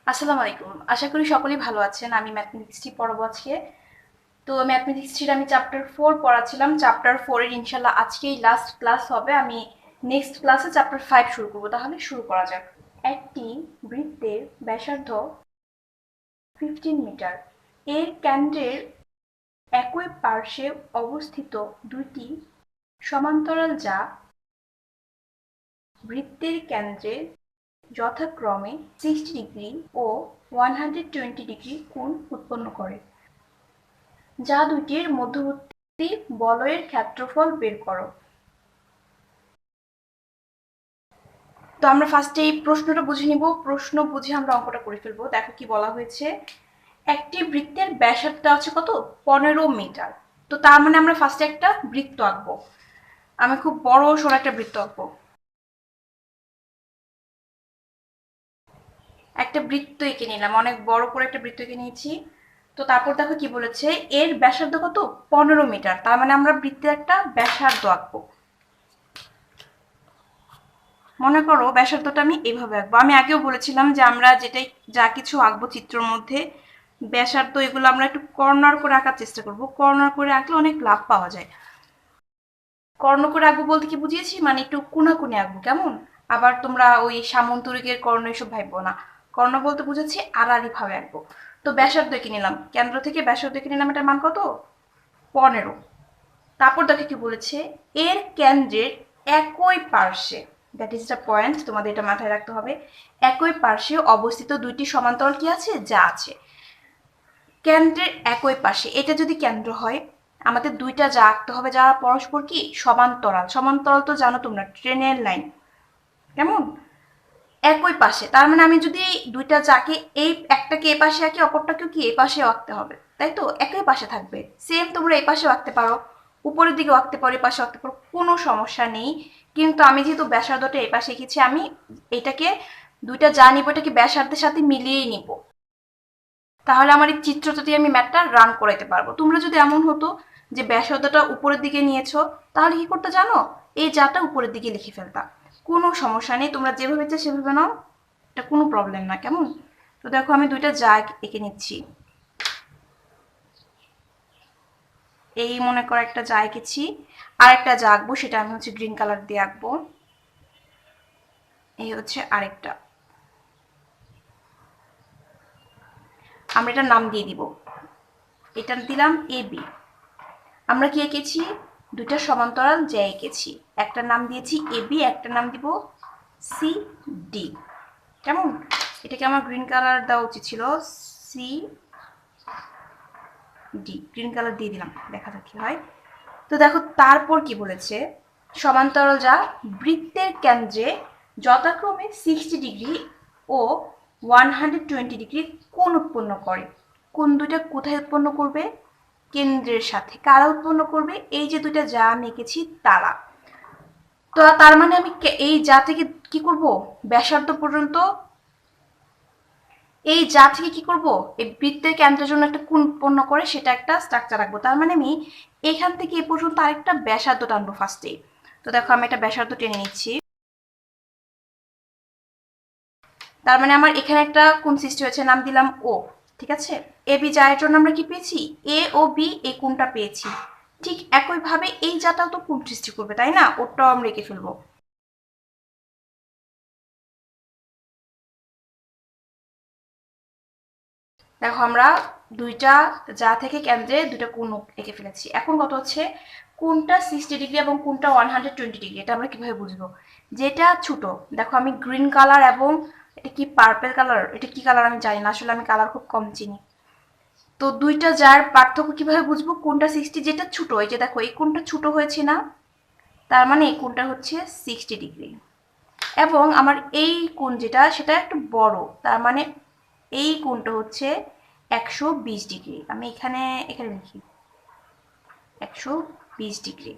আসসালামু আলাইকুম। আশা করি সকলেই ভালো আছেন। আমি ম্যাথমেটিক্স 3 পড়াবো আজকে। তো ম্যাথমেটিক্স 3 আমি চ্যাপ্টার 4 পড়াচ্ছিলাম। চ্যাপ্টার 4 এর ইনশাআল্লাহ আজকেই লাস্ট ক্লাস হবে। আমি নেক্সট ক্লাসে চ্যাপ্টার 5 শুরু করব। তাহলে শুরু করা যাক। একটি বৃত্তের ব্যাসার্ধ 15 মিটার। এর কেন্দ্রের একই পার্শ্বে অবস্থিত দুইটি সমান্তরাল যা বৃত্তের কেন্দ্রে যথাক্রমে 60 ডিগ্রি ও 120 ডিগ্রি কোণ উৎপন্ন করে, যা দুইটির মধ্যবর্তী বলয়ের ক্ষেত্রফল বের করো। তো আমরা ফার্স্টে এই প্রশ্নটা বুঝে নিব। প্রশ্ন বুঝে আমরা অঙ্কটা করে ফেলবো। দেখো কি বলা হয়েছে। একটি বৃত্তের ব্যাসার্ধ আছে কত? 15 মিটার। তো তার মানে আমরা ফার্স্টে একটা বৃত্ত আঁকবো। আমি খুব বড় সরো একটা বৃত্ত আঁকবো। একটা বৃত্ত এঁকে নিলাম, অনেক বড় করে একটা বৃত্ত এঁকে নিয়েছি। তো তারপর দেখো কি বলেছে, এর ব্যাসার্ধ কত? 15 মিটার। তার মানে আমরা বৃত্তের একটা ব্যাসার্ধ আঁকবো। মনে করো ব্যাসার্ধটা আমি এইভাবে আঁকবো। আমি আগেও বলেছিলাম যে আমরা যেটাই যা কিছু আঁকবো চিত্রের মধ্যে ব্যাসার্ধ এগুলো আমরা একটু কর্নার করে আঁকার চেষ্টা করব। কর্নার করে আঁকলে অনেক লাভ পাওয়া যায়। কর্ণ করে আঁকবো বলতে কি বুঝিয়েছি, মানে একটু কোনাকুনি আঁকবো, কেমন? আবার তোমরা ওই সামন্তরিকের কর্ণ এসব ভাববো না। কর্ণ বলতে বুঝেছি আড়াআড়ি ভাবে আঁকবো। তো ব্যাসার্ধ এঁকে নিলাম, কেন্দ্র থেকে ব্যাসার্ধ এঁকে নিলাম, এটার মান কত? 15। তারপর দেখো কি বলেছে, এর কেন্দ্রের একই পার্শ্বে, দ্যাট ইজ দ্য পয়েন্ট, তোমাদের এটা মাথায় রাখতে হবে। একই পার্শ্বে অবস্থিত দুইটি সমান্তরাল কি আছে? যা আছে। কেন্দ্রের একই পাশে, এটা যদি কেন্দ্র হয় আমাদের দুইটা যা আঁকতে হবে যারা পরস্পর কি সমান্তরাল। সমান্তরাল তো জানো তোমরা, ট্রেনের লাইন, কেমন? একই পাশে, তার মানে আমি যদি দুইটা যাকে এই একটাকে এই পাশে আঁকি অপরটাকেও কি এই পাশে আঁকতে হবে, তাই তো? একই পাশে থাকবে। সেম তোমরা এই পাশেও আঁকতে পারো, উপরের দিকেও আঁকতে পারো, এই পাশে আঁকতে পারো, কোনো সমস্যা নেই। কিন্তু আমি যেহেতু ব্যাসার্ধটা এই পাশে এঁকেছি, আমি এটাকে দুইটা যা নিব এটাকে ব্যাসার্ধের সাথে মিলিয়েই নিব। তাহলে আমার এই চিত্রটা দিয়ে আমি ম্যাথটা রান করাইতে পারবো। তোমরা যদি এমন হতো যে ব্যাসার্ধটা উপরের দিকে নিয়েছো, তাহলে কি করতে জানো? এই যাটা উপরের দিকে লিখে ফেলতা। কোনো সমস্যা নেই, তোমরা যেভাবে ইচ্ছা সেভাবে নাও, এটা কোনো প্রবলেম না, কেমন? তো দেখো আমি দুইটা যা এঁকে নিচ্ছি। এই মনে করো একটা যা এঁকেছি, আর একটা যা আঁকবো সেটা আমি হচ্ছে গ্রিন কালার দিয়ে আঁকবো। এই হচ্ছে আরেকটা, আমরা এটার নাম দিয়ে দিব। এটা দিলাম এ বি। আমরা কি এঁকেছি? দুইটা সমান্তরাল যা এঁকেছি। একটার নাম দিয়েছি এ বি, একটার নাম দিব সি ডি, কেমন? এটাকে আমার গ্রিন কালার দেওয়া উচিত ছিল, সি ডি, গ্রিন কালার দিয়ে দিলাম, দেখা যাক কি হয়। তো দেখো তারপর কি বলেছে, সমান্তরাল যা বৃত্তের কেন্দ্রে যথাক্রমে 60 ডিগ্রি ও 120 ডিগ্রি কোণ উৎপন্ন করে। কোণ দুইটা কোথায় উৎপন্ন করবে? কেন্দ্রের সাথে। কারা উৎপন্ন করবে? এই যে দুইটা যা আমি এঁকেছি তারা। তো তার মানে আমি এই যা থেকে কি করব? ব্যাসার্ধ পর্যন্ত এই যা থেকে কি করব? এই বৃত্তের কেন্দ্রের জন্য একটা কোণ উৎপন্ন করে সেটা একটা স্ট্রাকচার রাখবো। তার মানে আমি এখান থেকে এ পর্যন্ত আরেকটা ব্যাসার্ধ টানবো ফার্স্টে। তো দেখো আমি একটা ব্যাসার্ধ টেনে নিচ্ছি। তার মানে আমার এখানে একটা কোণ সৃষ্টি হয়েছে, নাম দিলাম ও। ঠিক আছে, এ বি যার জন্য আমরা কি পেয়েছি? এ ও বি, এই কোণটা পেয়েছি। ঠিক একইভাবে এই যাটাও তো কোণ সৃষ্টি করবে, তাই না? ওটাও আমরা এঁকে ফেলবো। দেখো আমরা দুইটা যা থেকে কেন্দ্রে দুইটা কোণ এঁকে ফেলেছি। এখন কত হচ্ছে, কোনটা 60 ডিগ্রি এবং কোনটা 120 ডিগ্রি, এটা আমরা কিভাবে বুঝবো? যেটা ছোট, দেখো আমি গ্রিন কালার এবং এটা কি পার্পল কালার, এটা কি কালার আমি জানি না, আসলে আমি কালার খুব কম চিনি। তো দুইটা যার পার্থক্য কিভাবে বুঝবো? কোনটা 60, যেটা ছোট, এই যে দেখো এই কোণটা ছোট হয়েছে না, তার মানে এই কোণটা হচ্ছে 60 ডিগ্রি। এবং আমার এই কোণ যেটা সেটা একটু বড়, তার মানে এই কোণটা হচ্ছে 120 ডিগ্রি। আমি এখানে এখানে লিখি 120 ডিগ্রি।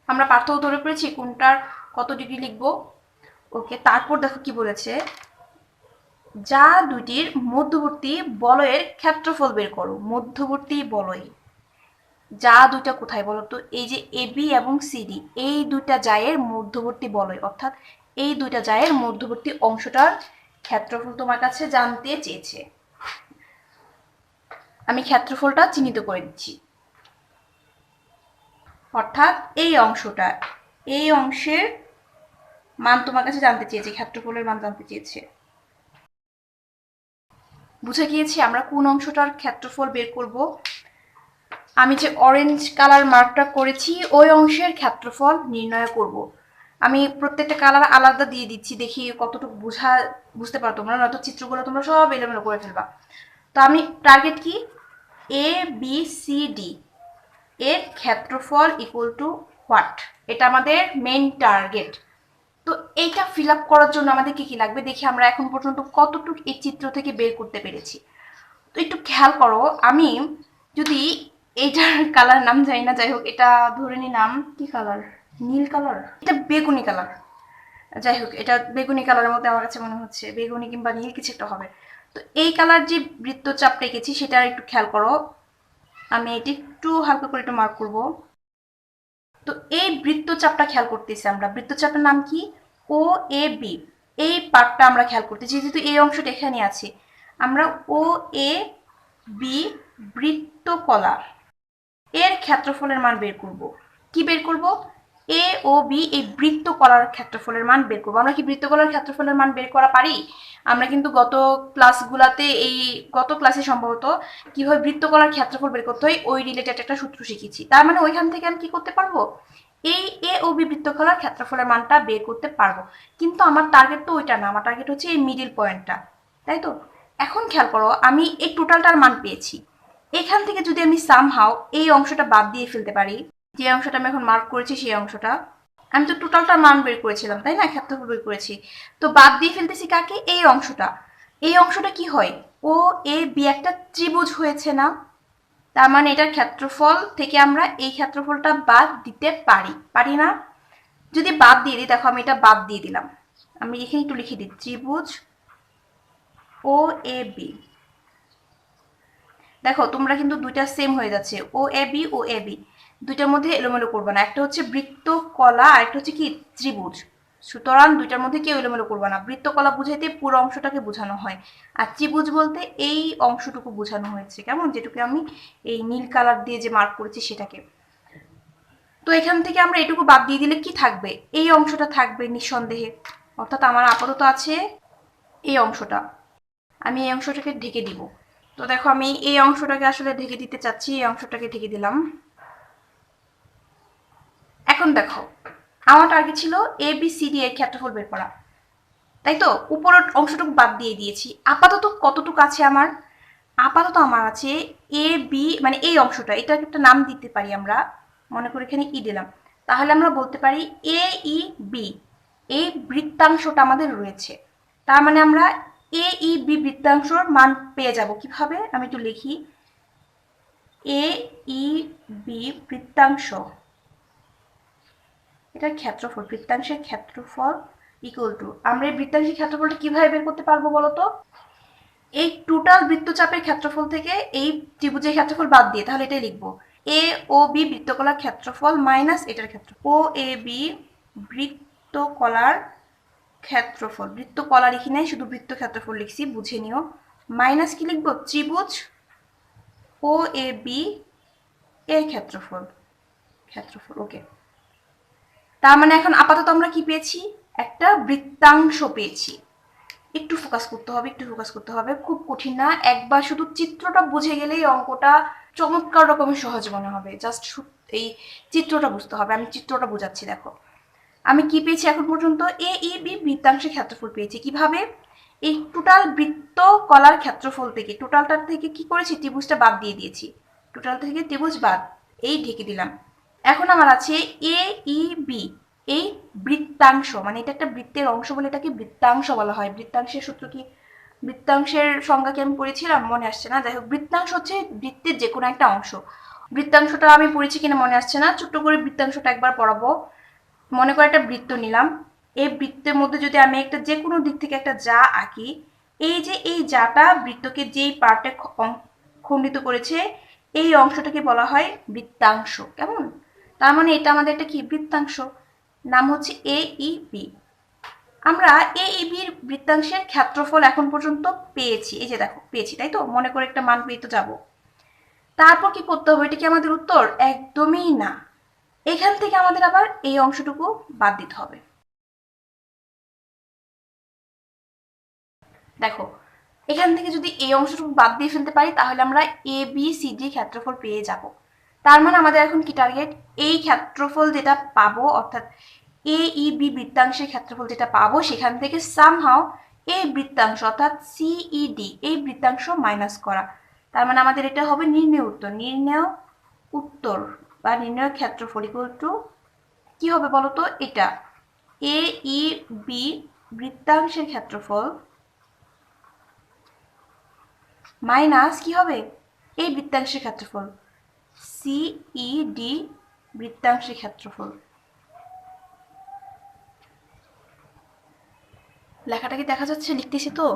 আমরা পার্থক্য ধরে পেয়েছি কোনটার কত ডিগ্রি লিখবো। ওকে, তারপর দেখো কি বলেছে, যা দুইটির মধ্যবর্তী বলয়ের ক্ষেত্রফল বের করো। মধ্যবর্তী বলয় যা দুইটা কোথায় বলো তো? এই যে এ বি এবং সিডি, এই দুইটা জায়ের মধ্যবর্তী বলয়, অর্থাৎ এই দুইটা জায়ের মধ্যবর্তী অংশটার ক্ষেত্রফল তোমার কাছে জানতে চেয়েছে। আমি ক্ষেত্রফলটা চিহ্নিত করে দিচ্ছি। অর্থাৎ এই অংশটা, এই অংশের মান তোমার কাছে জানতে চেয়েছে, ক্ষেত্রফলের মান জানতে চেয়েছে। বুঝে গিয়েছি আমরা কোন অংশটার ক্ষেত্রফল বের করব। আমি যে অরেঞ্জ কালার মার্কটা করেছি ওই অংশের ক্ষেত্রফল নির্ণয় করব। আমি প্রত্যেকটা কালার আলাদা দিয়ে দিচ্ছি, দেখি কতটুকু বুঝতে পারো তোমরা, নয়তো চিত্রগুলো তোমরা সব এলোমেলো করে ফেলবা। তো আমি টার্গেট কি, এ বি সি ডি এর ক্ষেত্রফল ইকুয়াল টু হোয়াট, এটা আমাদের মেইন টার্গেট। তো এইটা ফিল আপ করার জন্য আমাদের কি কি লাগবে দেখি আমরা এখন পর্যন্ত কতটুকু এই চিত্র থেকে বের করতে পেরেছি। তো একটু খেয়াল করো, আমি যদি এইটার কালার নাম জানি না, যাই হোক এটা ধরে নিলাম কি কালার, নীল কালার, এটা বেগুনি কালার, যাই হোক এটা বেগুনি কালারের মধ্যে আমার কাছে মনে হচ্ছে, বেগুনি কিংবা নীল কিছু একটা হবে। তো এই কালার যে বৃত্তচাপটা এঁকেছি সেটা একটু খেয়াল করো, আমি এটি একটু হালকা করে একটু মার্ক করব। তো এই বৃত্তচাপটা খেয়াল করতেছি আমরা, বৃত্তচাপের নাম কি, ও এ বি। এই পার্টটা আমরা খেয়াল করতেছি, যেহেতু এই অংশটা এখানে আছে, আমরা ও এ বি বৃত্তকলার এর ক্ষেত্রফলের মান বের করব। কি বের করব, এ ও বি এই বৃত্তকলার ক্ষেত্রফলের মান বের করব। আমরা কি বৃত্তকলার ক্ষেত্রফলের মান বের করা পারি? আমরা কিন্তু গত ক্লাসে সম্ভবত কিভাবে বৃত্তকলার ক্ষেত্রফল বের করতে হয় ওই রিলেটেড একটা সূত্র শিখেছি। তার মানে ওইখান থেকে আমি কি করতে পারবো, এই এ ও বি বৃত্তকলার ক্ষেত্রফলের মানটা বের করতে পারবো। কিন্তু আমার টার্গেট তো ওইটা না, আমার টার্গেট হচ্ছে এই মিডিল পয়েন্টটা, তাই তো? এখন খেয়াল করো, আমি এই টোটালটার মান পেয়েছি, এখান থেকে যদি আমি সামহাও এই অংশটা বাদ দিয়ে ফেলতে পারি, যে অংশটা আমি এখন মার্ক করেছি সেই অংশটা, আমি তো টোটালটার মান বের করেছিলাম তাই না, ক্ষেত্রফল বের করেছি, তো বাদ দিয়ে ফেলতেছি কাকে, এই অংশটা। এই অংশটা কি হয়, ও এ বি একটা ত্রিভুজ হয়েছে না, তার মানে এটার ক্ষেত্রফল থেকে আমরা এই ক্ষেত্রফলটা বাদ দিতে পারি, পারি না? যদি বাদ দিয়ে দিই, দেখো আমি এটা বাদ দিয়ে দিলাম, আমি এখানে একটু লিখে দিই, ত্রিভুজ ও এ বি। দেখো তোমরা কিন্তু দুইটা সেম হয়ে যাচ্ছে, ও A B O A B, দুইটার মধ্যে এলোমেলো করবে না, একটা হচ্ছে বৃত্তকলা আর একটা হচ্ছে কি ত্রিভুজ, সুতরাং দুইটার মধ্যে কেউ এলোমেলো করবে না। বৃত্তকলা বুঝাইতে পুরো অংশটাকে বোঝানো হয়, আর ত্রিভুজ বলতে এই অংশটুকু বোঝানো হয়েছে, কেমন, যেটুকু আমি এই নীল কালার দিয়ে যে মার্ক করেছি সেটাকে। তো এখান থেকে আমরা এটুকু বাদ দিয়ে দিলে কি থাকবে, এই অংশটা থাকবে নিঃসন্দেহে, অর্থাৎ আমার আপাতত আছে এই অংশটা, আমি এই অংশটাকে ঢেকে দিব। তো দেখো আমি এই অংশটাকে আসলে ঢেকে দিতে চাচ্ছি, এই অংশটাকে ঢেকে দিলাম। এখন দেখো আমার টার্গেট ছিল এ বি সি ডি এর ক্ষেত্রফল বের করা, তাই তো? উপরের অংশটুকু বাদ দিয়ে দিয়েছি, আপাতত কতটুকু আছে আমার, আপাতত আমার আছে এ বি, মানে এই অংশটা, এটা একটা নাম দিতে পারি আমরা, মনে করি এখানে ই দিলাম, তাহলে আমরা বলতে পারি এ ই বি এই বৃত্তাংশটা আমাদের রয়েছে। তার মানে আমরা এ ই বি বৃত্তাংশর মান পেয়ে যাব কিভাবে, আমি একটু লিখি, এ ই বি বৃত্তাংশ, এটার ক্ষেত্রফল, বৃত্তাংশের ক্ষেত্রফল ইকুয়াল টু, আমরা এই বৃত্তাংশের ক্ষেত্রফলটা কিভাবে বের করতে পারবো বলতো, এই টোটাল বৃত্তচাপের ক্ষেত্রফল থেকে এই ত্রিভুজের ক্ষেত্রফল বাদ দিয়ে, তাহলে এটাই লিখবো, এ ও বি বৃত্তকলার ক্ষেত্রফল মাইনাস এটার ক্ষেত্রফল, ও এ বি বৃত্তকলার ক্ষেত্রফল, বৃত্তকলা লিখি নাই, শুধু বৃত্ত ক্ষেত্রফল লিখছি, বুঝে নিও, মাইনাস কি লিখবো, ত্রিভুজ ও এ বি এর ক্ষেত্রফল, ক্ষেত্রফল, ওকে। তার মানে এখন আপাতত আমরা কি পেয়েছি, একটা বৃত্তাংশ পেয়েছি। একটু ফোকাস করতে হবে, একটু ফোকাস করতে হবে, খুব কঠিন না, একবার শুধু চিত্রটা বুঝে গেলেই অঙ্কটা চমৎকার রকমের সহজ মনে হবে, জাস্ট এই চিত্রটা বুঝতে হবে। আমি চিত্রটা বোঝাচ্ছি, দেখো আমি কি পেয়েছি এখন পর্যন্ত, এ ই বি বৃত্তাংশের ক্ষেত্রফল পেয়েছি কিভাবে, এই টোটাল বৃত্ত কলার ক্ষেত্রফল থেকে, টোটালটার থেকে কি করেছি, ত্রিভুজটা বাদ দিয়ে দিয়েছি, টোটাল থেকে ত্রিভুজ বাদ, এই ঢেকে দিলাম। এখন আমার আছে এ ই বি এই বৃত্তাংশ, মানে এটা একটা বৃত্তের অংশ বলে এটাকে বৃত্তাংশ বলা হয়। বৃত্তাংশের সূত্র কি, বৃত্তাংশের সংজ্ঞা কি আমি পড়েছিলাম, মনে আসছে না, যাই হোক বৃত্তাংশ হচ্ছে বৃত্তের যে কোনো একটা অংশ। বৃত্তাংশটা আমি পড়েছি কিনা মনে আসছে না, ছোট্ট করে বৃত্তাংশটা একবার পড়াবো। মনে করে একটা বৃত্ত নিলাম, এই বৃত্তের মধ্যে যদি আমি একটা যে কোনো দিক থেকে একটা যা আঁকি, এই যে এই যাটা বৃত্তকে যেই পার্টে খণ্ডিত করেছে এই অংশটাকে বলা হয় বৃত্তাংশ, কেমন? তার মানে এটা আমাদের একটা কি বৃত্তাংশ, নাম হচ্ছে এ ই বি। আমরা AEBর বৃত্তাংশের ক্ষেত্রফল এখন পর্যন্ত পেয়েছি, এই যে দেখো পেয়েছি, তাই তো? মনে করে একটা মান পেয়ে তো যাবো। তারপর কি করতে হবে? এটা কি আমাদের উত্তর? একদমই না। এখান থেকে আমাদের আবার এই অংশটুকু বাদ দিতে হবে। দেখো এখান থেকে যদি এই অংশটুকু বাদ দিয়ে ফেলতে পারি তাহলে আমরা ABCD ক্ষেত্রফল পেয়ে যাব। তার মানে আমাদের এখন কি টার্গেট? এই ক্ষেত্রফল যেটা পাবো, অর্থাৎ AEB বৃত্তাংশের ক্ষেত্রফল যেটা পাবো সেখান থেকে সামহাও এই বৃত্তাংশ অর্থাৎ CED এই বৃত্তাংশ মাইনাস করা। তার মানে আমাদের এটা হবে নির্ণয় উত্তর। নির্ণয় উত্তর বা নির্ণয় ক্ষেত্রফল ইকুয়াল টু কি হবে বলতো? এটা AEB বৃত্তাংশের ক্ষেত্রফল মাইনাস কি হবে? এই বৃত্তাংশের ক্ষেত্রফল CED বৃত্তাংশের ক্ষেত্রফল। লেখাটা কি দেখা যাচ্ছে? লিখতেছি তো।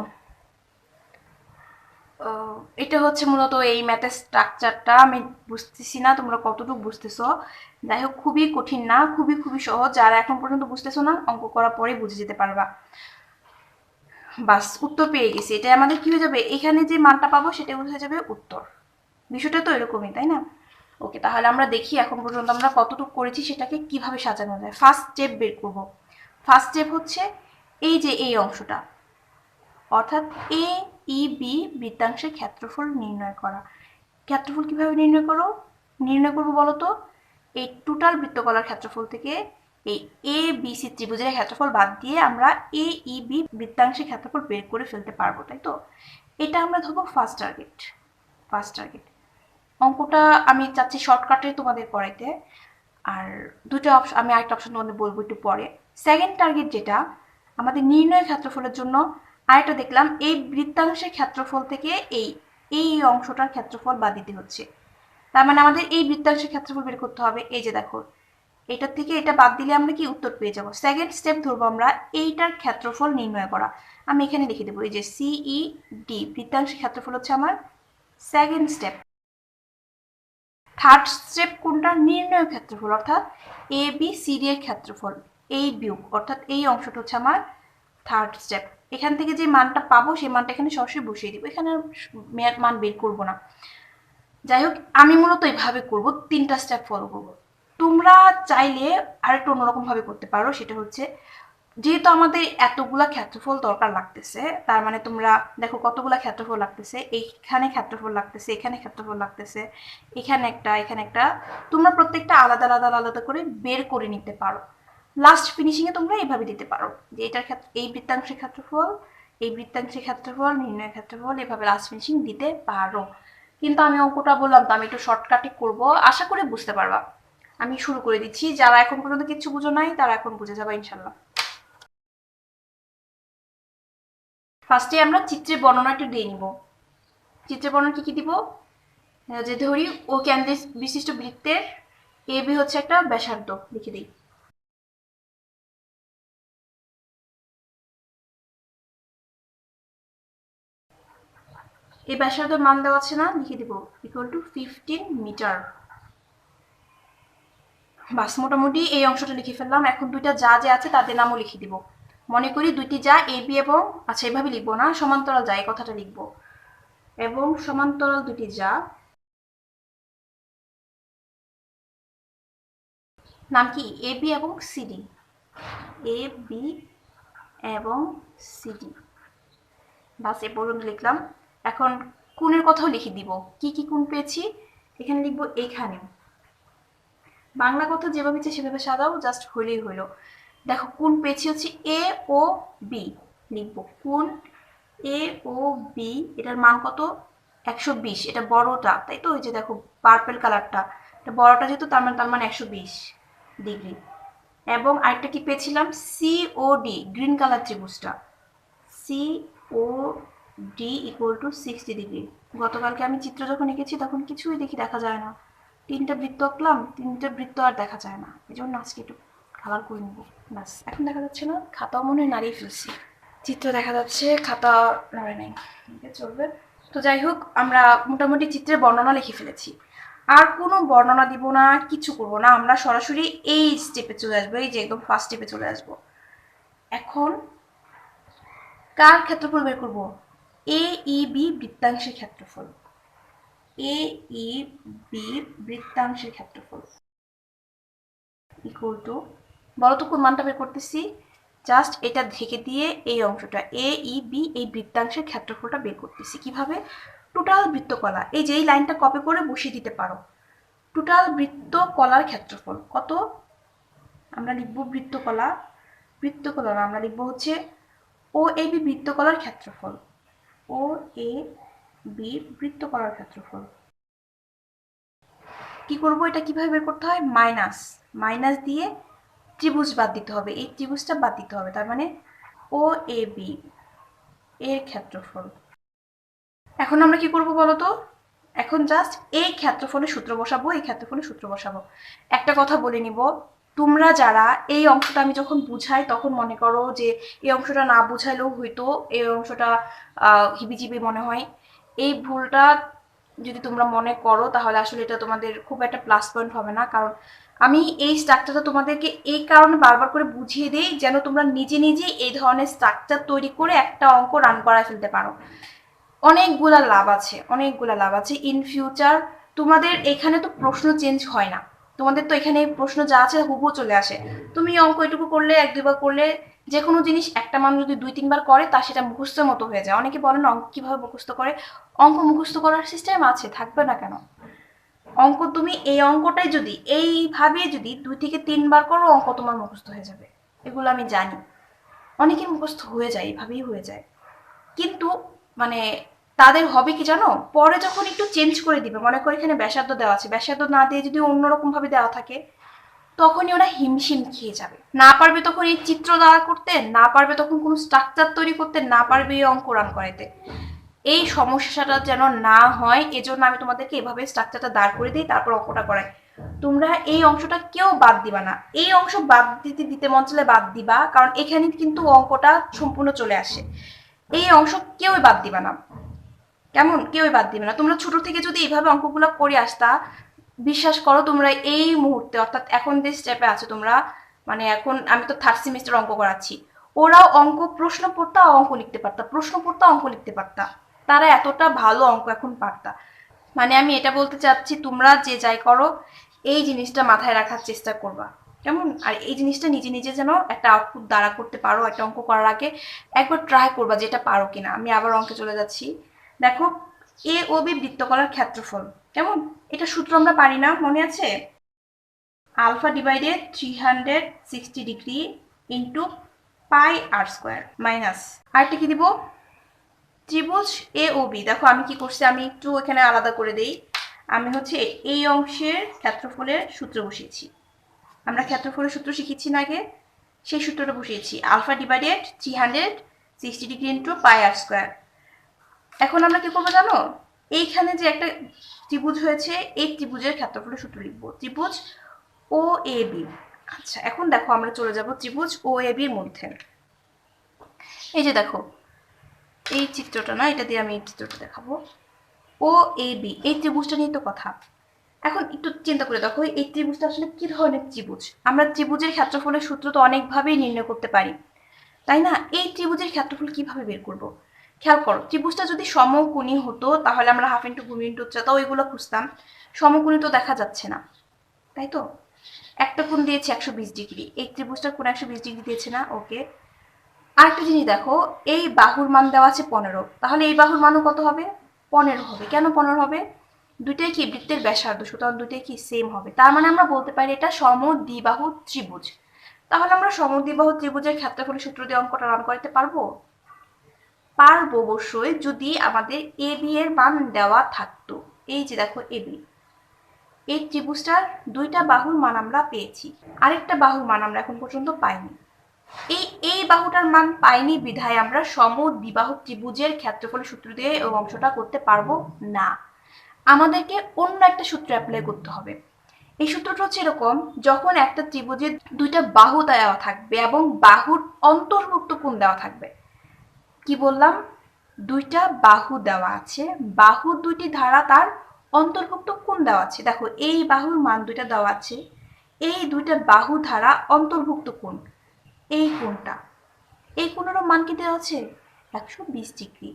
এটা হচ্ছে মূলত এই ম্যাথের স্ট্রাকচারটা। আমি বুঝতেছি না তোমরা কতটুকু বুঝতেছো। যাই হোক খুবই কঠিন না, খুবই খুবই সহজ। যারা এখন পর্যন্ত বুঝতেছো না, অঙ্ক করার পরে বুঝে যেতে পারবা। বাস উত্তর পেয়ে গেছি। এটা আমাদের কি হয়ে যাবে? এখানে যে মানটা পাবো সেটা হয়ে যাবে উত্তর। বিষয়টা তো এরকমই, তাই না? ওকে, তাহলে আমরা দেখি এখন পর্যন্ত আমরা কতটুকু করেছি সেটাকে কিভাবে সাজানো যায়। ফার্স্ট স্টেপ বের করব। ফার্স্ট স্টেপ হচ্ছে এই যে এই অংশটা, অর্থাৎ AEB বৃত্তাংশের ক্ষেত্রফল নির্ণয় করা। ক্ষেত্রফল কিভাবে নির্ণয় করবো বলো তো? এই টোটাল বৃত্তকলার ক্ষেত্রফল থেকে এই ABC ত্রিভুজের ক্ষেত্রফল বাদ দিয়ে আমরা AEB বৃত্তাংশের ক্ষেত্রফল বের করে ফেলতে পারবো, তাই তো? এটা আমরা ধরবো ফার্স্ট টার্গেট। অঙ্কটা আমি চাচ্ছি শর্টকাটে তোমাদের করাইতে। আর দুটো অপশন, আমি আরেকটা অপশন তোমাদের বলবো একটু পরে। সেকেন্ড টার্গেট যেটা আমাদের নির্ণয় ক্ষেত্রফলের জন্য, আরেকটা দেখলাম এই বৃত্তাংশের ক্ষেত্রফল থেকে এই অংশটার ক্ষেত্রফল বাদ দিতে হচ্ছে। তার মানে আমাদের এই বৃত্তাংশের ক্ষেত্রফল বের করতে হবে। এই যে দেখো এটার থেকে এটা বাদ দিলে আমরা কি উত্তর পেয়ে যাব। সেকেন্ড স্টেপ ধরবো আমরা এইটার ক্ষেত্রফল নির্ণয় করা। আমি এখানে লিখে দেবো এই যে CED বৃত্তাংশের ক্ষেত্রফল হচ্ছে আমার সেকেন্ড স্টেপ। থার্ড স্টেপ কোনটা? নির্ণয় ক্ষেত্রফল, অর্থাৎ ABCD এর ক্ষেত্রফল এই বিয়োগ, অর্থাৎ এই অংশটা হচ্ছে আমার থার্ড স্টেপ। এখান থেকে যে মানটা পাবো সেই মানটা এখানে সরাসরি বসিয়ে দিব, এখানে মান বের করব না। যাই হোক আমি মূলত এইভাবে করব, তিনটা স্টেপ ফলো করব। তোমরা চাইলে আরেকটু অন্যরকম ভাবে করতে পারো। সেটা হচ্ছে যেহেতু আমাদের এতগুলা ক্ষেত্রফল দরকার লাগতেছে, তার মানে তোমরা দেখো কতগুলা ক্ষেত্রফল লাগতেছে। এইখানে ক্ষেত্রফল লাগতেছে, এখানে ক্ষেত্রফল লাগতেছে, এখানে একটা। তোমরা প্রত্যেকটা আলাদা আলাদা আলাদা করে বের করে নিতে পারো। লাস্ট ফিনিশিংয়ে তোমরা এইভাবে দিতে পারো যে এটার ক্ষেত্রে এই বৃত্তাংশের ক্ষেত্রফল, এই বৃত্তাংশের ক্ষেত্রফল, নির্ণয় ক্ষেত্রফল, এভাবে লাস্ট ফিনিশিং দিতে পারো। কিন্তু আমি অঙ্কটা বললাম তো আমি একটু শর্টকাটে করব, আশা করি বুঝতে পারবা। আমি শুরু করে দিচ্ছি। যারা এখন পর্যন্ত কিচ্ছু বুঝো নাই তারা এখন বুঝে যাবা ইনশাল্লাহ। ফার্স্টে আমরা চিত্রের বর্ণনা একটু দিয়ে নিব। চিত্রের বর্ণনা কি কি দিব? যে ধরি ও কেন্দ্রে বিশিষ্ট বৃত্তের AB হচ্ছে একটা ব্যাসার্ধ, লিখে দিই। এই ব্যাসার্ধের মান দেওয়া আছে না, লিখে দিব ইকুয়াল টু 15 মিটার। বাস মোটামুটি এই অংশটা লিখে ফেললাম। এখন দুইটা যা যে আছে তাদের নামও লিখে দিব। মনে করি দুইটি যা AB এবং, আচ্ছা এভাবে লিখবো না, সমান্তরাল যা এই কথাটা লিখবো, এবং সমান্তরাল দুটি যা নাম কি? AB এবং CD। AB এবং CD। বাস এ পর্যন্ত লিখলাম। এখন কোণের কথাও লিখে দিব। কি কি কোণ পেয়েছি এখানে লিখবো। এখানে বাংলা কথা যেভাবে ইচ্ছে সেভাবে সাজাও, জাস্ট হইলেই হইলো। দেখো কোণ পেয়েছি হচ্ছে AOB, লিখবো কোণ AOB। এটার মান কত? 120। এটা বড়টা, তাই তো? ওই যে দেখো পার্পল কালারটা, এটা বড়টা যেহেতু তার মানে 120 ডিগ্রি। এবং আরেকটা কি পেয়েছিলাম? COD, গ্রিন কালার ত্রিভুজটা, COD ইকুয়াল টু 60 ডিগ্রি। গতকালকে আমি চিত্র যখন এঁকেছি তখন কিছুই দেখি দেখা যায় না। তিনটা বৃত্ত আঁকলাম, তিনটা বৃত্ত আর দেখা যায় না, এই জন্য আজকে একটু কালার করে নেবো। ব্যাস এখন দেখা যাচ্ছে না, খাতাও মনে হয় নাড়িয়ে ফেলছি। চিত্র দেখা যাচ্ছে, খাতা নাড়ে নাই, চলবে। তো যাই হোক আমরা মোটামুটি চিত্রের বর্ণনা লিখে ফেলেছি। আর কোনো বর্ণনা দিব না, কিছু করবো না, আমরা সরাসরি এই স্টেপে চলে আসবো, এই যে একদম ফার্স্ট স্টেপে চলে আসবো। এখন কার ক্ষেত্রফল বের করব? এ ই বি বৃত্তাংশের ক্ষেত্রফল। এ ই বি বৃত্তাংশের ক্ষেত্রফল ইকুয়াল টু, বলো তো কোন মানটা বের করতেছি? জাস্ট এটা ঢেকে দিয়ে এই অংশটা এ ই বি এই বৃত্তাংশের ক্ষেত্রফলটা বের করতেছি। কিভাবে? টোটাল বৃত্তকলা, এই যে এই লাইনটা কপি করে বসিয়ে দিতে পারো। টোটাল বৃত্তকলার ক্ষেত্রফল কত? আমরা লিখব বৃত্তকলা, বৃত্তকলা আমরা লিখব হচ্ছে ও এ বি বৃত্তকলার ক্ষেত্রফল, ও এ বি বৃত্তকলার ক্ষেত্রফল। কি করব? এটা কিভাবে বের করতে হয়? মাইনাস, মাইনাস দিয়ে ত্রিভুজ বাদ দিতে হবে, এই ত্রিভুজটা বাদ দিতে হবে, তার মানে ও এ বি এর ক্ষেত্রফল। এখন আমরা কি করব বলো তো? এখন জাস্ট এই ক্ষেত্রফলের সূত্র বসাবো, এই ক্ষেত্রফলের সূত্র বসাবো। একটা কথা বলে নিব, তোমরা যারা এই অংশটা আমি যখন বুঝাই তখন মনে করো যে এই অংশটা না বুঝাইলেও হয়তো, এই অংশটা হিবিজিবি মনে হয়। এই ভুলটা যদি তোমরা মনে করো তাহলে আসলে এটা তোমাদের খুব একটা প্লাস পয়েন্ট হবে না, কারণ আমি এই স্ট্রাকচারটা তোমাদেরকে এই কারণে বারবার করে বুঝিয়ে দিই যেন তোমরা নিজে নিজে এই ধরনের স্ট্রাকচার তৈরি করে একটা অঙ্ক রান করা ফেলতে পারো। অনেকগুলা লাভ আছে, অনেকগুলা লাভ আছে ইন ফিউচার। তোমাদের এখানে তো প্রশ্ন চেঞ্জ হয় না, তোমাদের তো এখানে প্রশ্ন যা আছে হুবহু চলে আসে। তুমি অঙ্ক এটুকু করলে, এক দুবার করলে, যে কোনো জিনিস একটা মানুষ যদি দুই তিনবার করে তার সেটা মুখস্থের মতো হয়ে যায়। অনেকে বলেন অঙ্ক কিভাবে মুখস্থ করে, অঙ্ক মুখস্থ করার সিস্টেম আছে, থাকবে না কেন? অঙ্ক তুমি এই অঙ্কটাই যদি এইভাবে যদি 2 থেকে 3 বার করো অঙ্ক তোমার মুখস্থ হয়ে যাবে, এগুলো আমি জানি। অনেকের মুখস্থ হয়ে যায়, এইভাবেই হয়ে যায়। কিন্তু মানে তাদের হবে কি জানো, পরে যখন একটু চেঞ্জ করে দিবে, মনে করো এখানে ব্যাসার্ধ দেওয়া আছে, ব্যাসার্ধ না দিয়ে যদি অন্যরকম ভাবে দেওয়া থাকে তখনই ওরা হিমশিম খেয়ে যাবে। না পারবে তখন এই চিত্র দ্বারা করতে, না পারবে তখন কোনো স্ট্রাকচার তৈরি করতে, না পারবে এই অঙ্ক রান করাইতে। এই সমস্যাটা যেন না হয় এজন্য আমি তোমাদেরকে এভাবে স্ট্রাকচারটা দাঁড় করে দিই, তারপর অঙ্কটা করাই। তোমরা এই অংশটা কেউ বাদ দিবা না, এই অংশ বাদ দিতে দিতে মন চলে বাদ দিবা, কারণ এখানে কিন্তু অঙ্কটা সম্পূর্ণ চলে আসে। এই অংশ কেউই বাদ দিবা না, কেমন? কেউই বাদ দিবে না। তোমরা ছোট থেকে যদি এইভাবে অঙ্কগুলো করে আসতা, বিশ্বাস করো তোমরা এই মুহূর্তে, অর্থাৎ এখন যে স্টেপে আছো তোমরা, মানে এখন আমি তো 3rd সেমিস্টার অঙ্ক করাচ্ছি, ওরাও অঙ্ক প্রশ্ন পড়তা, অঙ্ক লিখতে পারতা, প্রশ্ন পড়তা, অঙ্ক লিখতে পারতা। তারা এতটা ভালো অঙ্ক এখন পারতা। মানে আমি এটা বলতে চাচ্ছি, তোমরা যে যাই করো এই জিনিসটা মাথায় রাখার চেষ্টা করবা, কেমন? আর এই জিনিসটা নিজে নিজে যেন একটা আউটপুট দ্বারা করতে পারো। একটা অঙ্ক করার আগে একবার ট্রাই করবা যে এটা পারো কিনা। আমি আবার অঙ্কে চলে যাচ্ছি। দেখো, এ ও বি বৃত্তকলার ক্ষেত্রফল, কেমন? এটা সূত্র আমরা পারি না, মনে আছে? Alpha divided 360 degree into pi r square minus, আরেকটা কি দিব? ত্রিভুজ এ ও বি। দেখো আমি কি করছি, আমি একটু এখানে আলাদা করে দেই। আমি হচ্ছে এই অংশের ক্ষেত্রফলের সূত্র বসিয়েছি। আমরা ক্ষেত্রফলের সূত্র শিখেছি না আগে, সেই সূত্রটা বসিয়েছি, alpha divided 360 degree into pi r square. এখন আমরা কি করবো জানো? এইখানে যে একটা ত্রিভুজ হয়েছে, এই ত্রিভুজের ক্ষেত্রফলের সূত্র লিখবো, ত্রিভুজ ও এ বি। আচ্ছা, এখন দেখো আমরা চলে যাব ত্রিভুজ ও এ বির মধ্যে। এই যে দেখো এই চিত্রটা, না এটা দিয়ে আমি এই চিত্রটা দেখাবো। ও এ বি এই ত্রিভুজটা নিয়ে তো কথা। এখন একটু চিন্তা করে দেখো এই ত্রিভুজটা আসলে কি ধরনের ত্রিভুজ। আমরা ত্রিভুজের ক্ষেত্রফলের সূত্র তো অনেকভাবেই নির্ণয় করতে পারি, তাই না? এই ত্রিভুজের ক্ষেত্রফল কিভাবে বের করব? খেয়াল করো, ত্রিভুজটা যদি সমকোণী হতো তাহলে আমরা হাফ ইন্টু ভূমি ইন্টু উচ্চতা ওইগুলো খুঁজতাম। সমকোণী তো দেখা যাচ্ছে না, তাই তো? একটা কোণ দিয়েছে 120 ডিগ্রি, এই ত্রিভুজটার কোণ 120 ডিগ্রি দিয়েছে না? ওকে। আরেকটা জিনিস দেখো, এই বাহুর মান দেওয়া আছে 15, তাহলে এই বাহুর মানও কত হবে? 15 হবে। কেন 15 হবে? দুইটাই কি বৃত্তের ব্যাসার্ধ, সুতরাং দুইটাই কি সেম হবে। তার মানে আমরা বলতে পারি এটা সমদ্বিবাহু ত্রিভুজ। তাহলে আমরা সমদ্বিবাহু ত্রিভুজের ক্ষেত্রফলের সূত্র দিয়ে অঙ্কটা রান করতে পারবো? পারবো অবশ্যই, যদি আমাদের এ বি এর মান দেওয়া থাকতো। এই যে দেখো এ বি, এই ত্রিভুজটার দুইটা বাহুর মান আমরা পেয়েছি, আরেকটা বাহুর মান আমরা এখন পর্যন্ত পাইনি। এই বাহুটার মান পাইনি বিধায় আমরা সমদ্বিবাহু ত্রিভুজের ক্ষেত্রফলের সূত্র দিয়ে ওই অংশটা করতে পারবো না। আমাদেরকে অন্য একটা সূত্র অ্যাপ্লাই করতে হবে। এই সূত্রটা হচ্ছে এরকম, যখন একটা ত্রিভুজের দুইটা বাহু দেওয়া থাকবে এবং বাহুর অন্তর্ভুক্ত কোণ দেওয়া থাকবে। কি বললাম? দুইটা বাহু দেওয়া আছে, বাহু দুইটি ধারা তার অন্তর্ভুক্ত কোণ দেওয়া আছে। দেখো এই বাহুর মান দুইটা দেওয়া আছে, এই দুইটা বাহু ধারা অন্তর্ভুক্ত কোণ, এই কোণটা, এই কোণেরও মান কি দেওয়া আছে? 120 ডিগ্রি।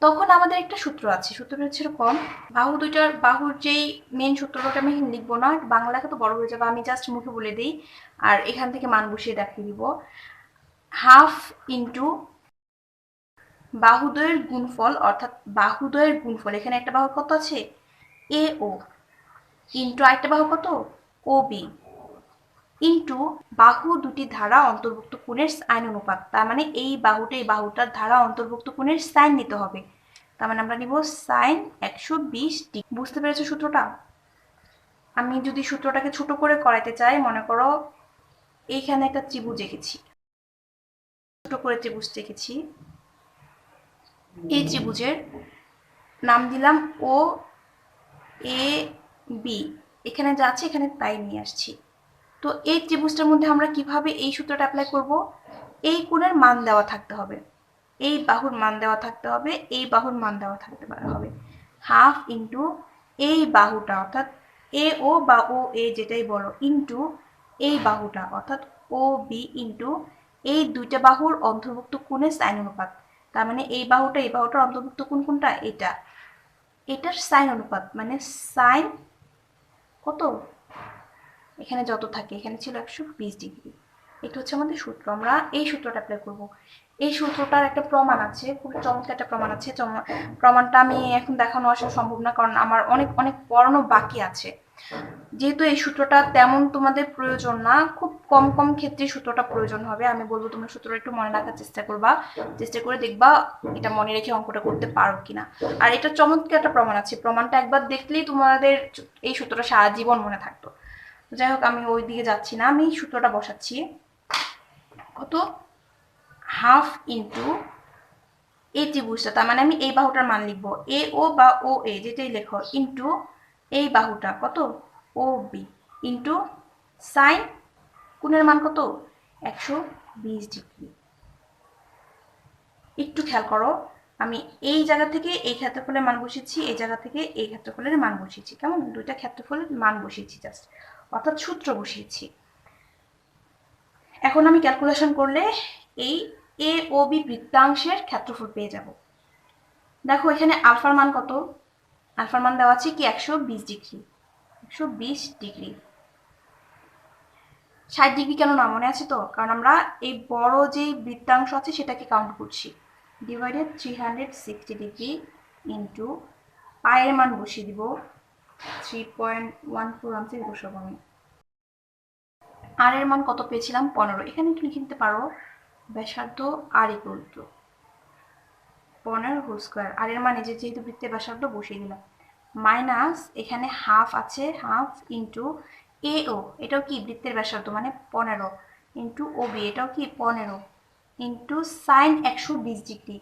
তখন আমাদের একটা সূত্র আছে, সূত্রটা হচ্ছে এরকম, বাহুর যেই মেন সূত্রটা আমি লিখবো না, বাংলা লেখা তো বড় হয়ে যাবে, আমি জাস্ট মুখে বলে দিই আর এখান থেকে মান বসিয়ে দেখিয়ে দিব। হাফ ইন্টু বাহুদ্বয়ের গুণফল, অর্থাৎ বাহুদ্বয়ের গুণফল, এখানে একটা বাহু কত আছে এ ও, ইন্টু আরেকটা বাহু কত ও বি, ইন্টু বাহু দুটি ধারা অন্তর্ভুক্ত কোণের সাইন অনুপাত। তার মানে এই বাহুটার ধারা অন্তর্ভুক্ত কোণের সাইন নিতে হবে। তার মানে আমরা নিব সাইন 120 ডিগ্রি। বুঝতে পেরেছো সূত্রটা? আমি যদি সূত্রটাকে ছোট করে করাইতে চাই, মনে করো এইখানে একটা ত্রিভুজ এঁকেছি, ছোট করে ত্রিভুজ এঁকেছি, এই ত্রিভুজের নাম দিলাম ও এ বি, এখানে যা আছে এখানে তাই নিয়ে আসছি। তো এই ত্রিভুজটার মধ্যে আমরা কিভাবে এই সূত্রটা অ্যাপ্লাই করব? এই কোণের মান দেওয়া থাকতে হবে, এই বাহুর মান দেওয়া থাকতে হবে, এই বাহুর মান দেওয়া থাকতে হবে। হাফ ইন্টু এই বাহুটা অর্থাৎ এ ও বা ও এ যেটাই বলো, ইন্টু এই বাহুটা অর্থাৎ ও বি, ইন্টু এই দুইটা বাহুর অন্তর্ভুক্ত কোণের সাইন অনুপাত। তার মানে এই বাহুটার অন্তর্ভুক্ত কোণ কোনটা? এটার সাইন অনুপাত, মানে সাইন কত এখানে যত থাকে, এখানে ছিল 120 ডিগ্রি। এটা হচ্ছে আমাদের সূত্র, আমরা এই সূত্রটা অ্যাপ্লাই করব। এই সূত্রটার একটা প্রমাণ আছে, খুব চমৎকার একটা প্রমাণ আছে। প্রমাণটা আমি এখন দেখানো আসলে সম্ভব না, কারণ আমার অনেক অনেক পড়ানো বাকি আছে। যেহেতু এই সূত্রটা তেমন তোমাদের প্রয়োজন না, খুব কম কম ক্ষেত্রে সূত্রটা প্রয়োজন হবে, আমি বলবো তোমরা সূত্রটা একটু মনে রাখার চেষ্টা করবা, চেষ্টা করে দেখবা এটা মনে রেখে অঙ্কটা করতে পারো কিনা। আর এটা চমৎকার একটা প্রমাণ আছে, প্রমাণটা একবার দেখলেই তোমাদের এই সূত্রটা সারা জীবন মনে থাকতো। যাই হোক, আমি ওই দিকে যাচ্ছি না, আমি সূত্রটা বসাচ্ছি। কত? হাফ ইন্টু এই ত্রিভুজটা, তার মানে আমি এই বাহুটার মান লিখবো, এ ও বা ও এ যেটাই লেখো, ইন্টু এই বাহুটা কত ও বি, ইন্টু সাইন কোণের মান কত 120 ডিগ্রি। একটু খেয়াল করো, আমি এই জায়গা থেকে এই ক্ষেত্রফলের মান বসিয়েছি, এই জায়গা থেকে এই ক্ষেত্রফলের মান বসিয়েছি, কেমন দুইটা ক্ষেত্রফলের মান বসিয়েছি জাস্ট, অর্থাৎ সূত্র বসিয়েছি। এখন আমি ক্যালকুলেশন করলে এই এ ও বি বৃত্তাংশের ক্ষেত্রফল পেয়ে যাব। দেখো এখানে আলফার মান কত? আলফার মান দেওয়া আছে কি 120 ডিগ্রি, 120 ডিগ্রি। 60 ডিগ্রি কেন না মনে আছে তো? কারণ আমরা এই বড় যে বৃত্তাংশ আছে সেটাকে কাউন্ট করছি। ডিভাইডেড 360 ডিগ্রি ইন্টু পায়ের মান বসিয়ে দিব 3.14 আনছি, বসাবো আমি। আর এর মান কত পেয়েছিলাম 15, এখানে একটু লিখে নিতে পারো ব্যাসার্ধ আর ইকুয়াল টু 15 হোল স্কোয়ার, আর এর মানে যেহেতু বৃত্তের ব্যাসার্ধ বসিয়ে দিলাম, মাইনাস এখানে হাফ আছে, হাফ ইন্টু এ ও, এটাও কি বৃত্তের ব্যাসার্ধ মানে 15, ইন্টু ও বি, এটাও কি 15, ইন্টু সাইন 120 ডিগ্রি।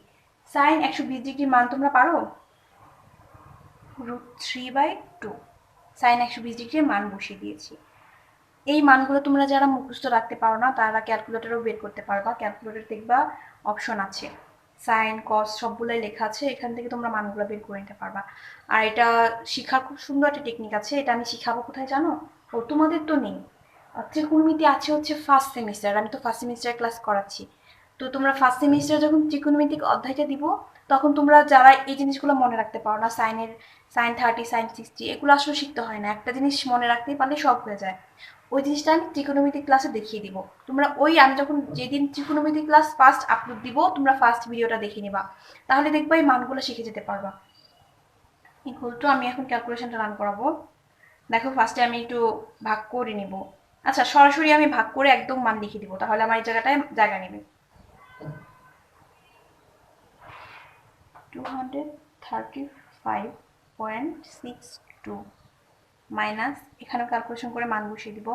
সাইন 120 ডিগ্রির মান তোমরা পারো √3/2, সাইন 120 ডিগ্রির মান বসিয়ে দিয়েছি। এই মানগুলো তোমরা যারা মুখস্থ রাখতে পারো না তারা ক্যালকুলেটরও বের করতে পারবা, ক্যালকুলেটর দেখবা অপশন আছে, সাইন কস সবগুলাই লেখা আছে, এখান থেকে তোমরা মানগুলো বের করে নিতে পারবা। আর এটা শেখার খুব সুন্দর একটা টেকনিক আছে, এটা আমি শিখাবো কোথায় জানো? ও তোমাদের তো নেই, ত্রিকোণমিতি আছে হচ্ছে ফার্স্ট সেমিস্টার, আমি তো ফার্স্ট সেমিস্টার ক্লাস করাচ্ছি। তো তোমরা ফার্স্ট সেমিস্টার যখন ত্রিকোণমিতিক অধ্যায়টা দিব, তখন তোমরা যারা এই জিনিসগুলো মনে রাখতে পারো না, সাইন 30 সাইন 60 এগুলো আসলে শিখতে হয় না, একটা জিনিস মনে রাখতেই পারলে সব হয়ে যায়। ওই জিনিসটা আমি ত্রিকোণমিতি ক্লাসে দেখিয়ে দিব। তোমরা আমি যখন যেদিন ত্রিকোণমিতি ক্লাস ফার্স্ট আপলোড দিব, তোমরা ফার্স্ট ভিডিওটা দেখে নিবা, তাহলে দেখবা এই মানগুলো শিখে যেতে পারবা। ইকুয়াল টু, আমি এখন ক্যালকুলেশনটা রান করাবো। দেখো ফার্স্টে আমি একটু ভাগ করে নিব, আচ্ছা সরাসরি আমি ভাগ করে একদম মান লিখে দিব, তাহলে আমার এই জায়গাটায় জায়গা নেবে। 235.62 মাইনাস, এখানেও ক্যালকুলেশন করে মান বসিয়ে দিব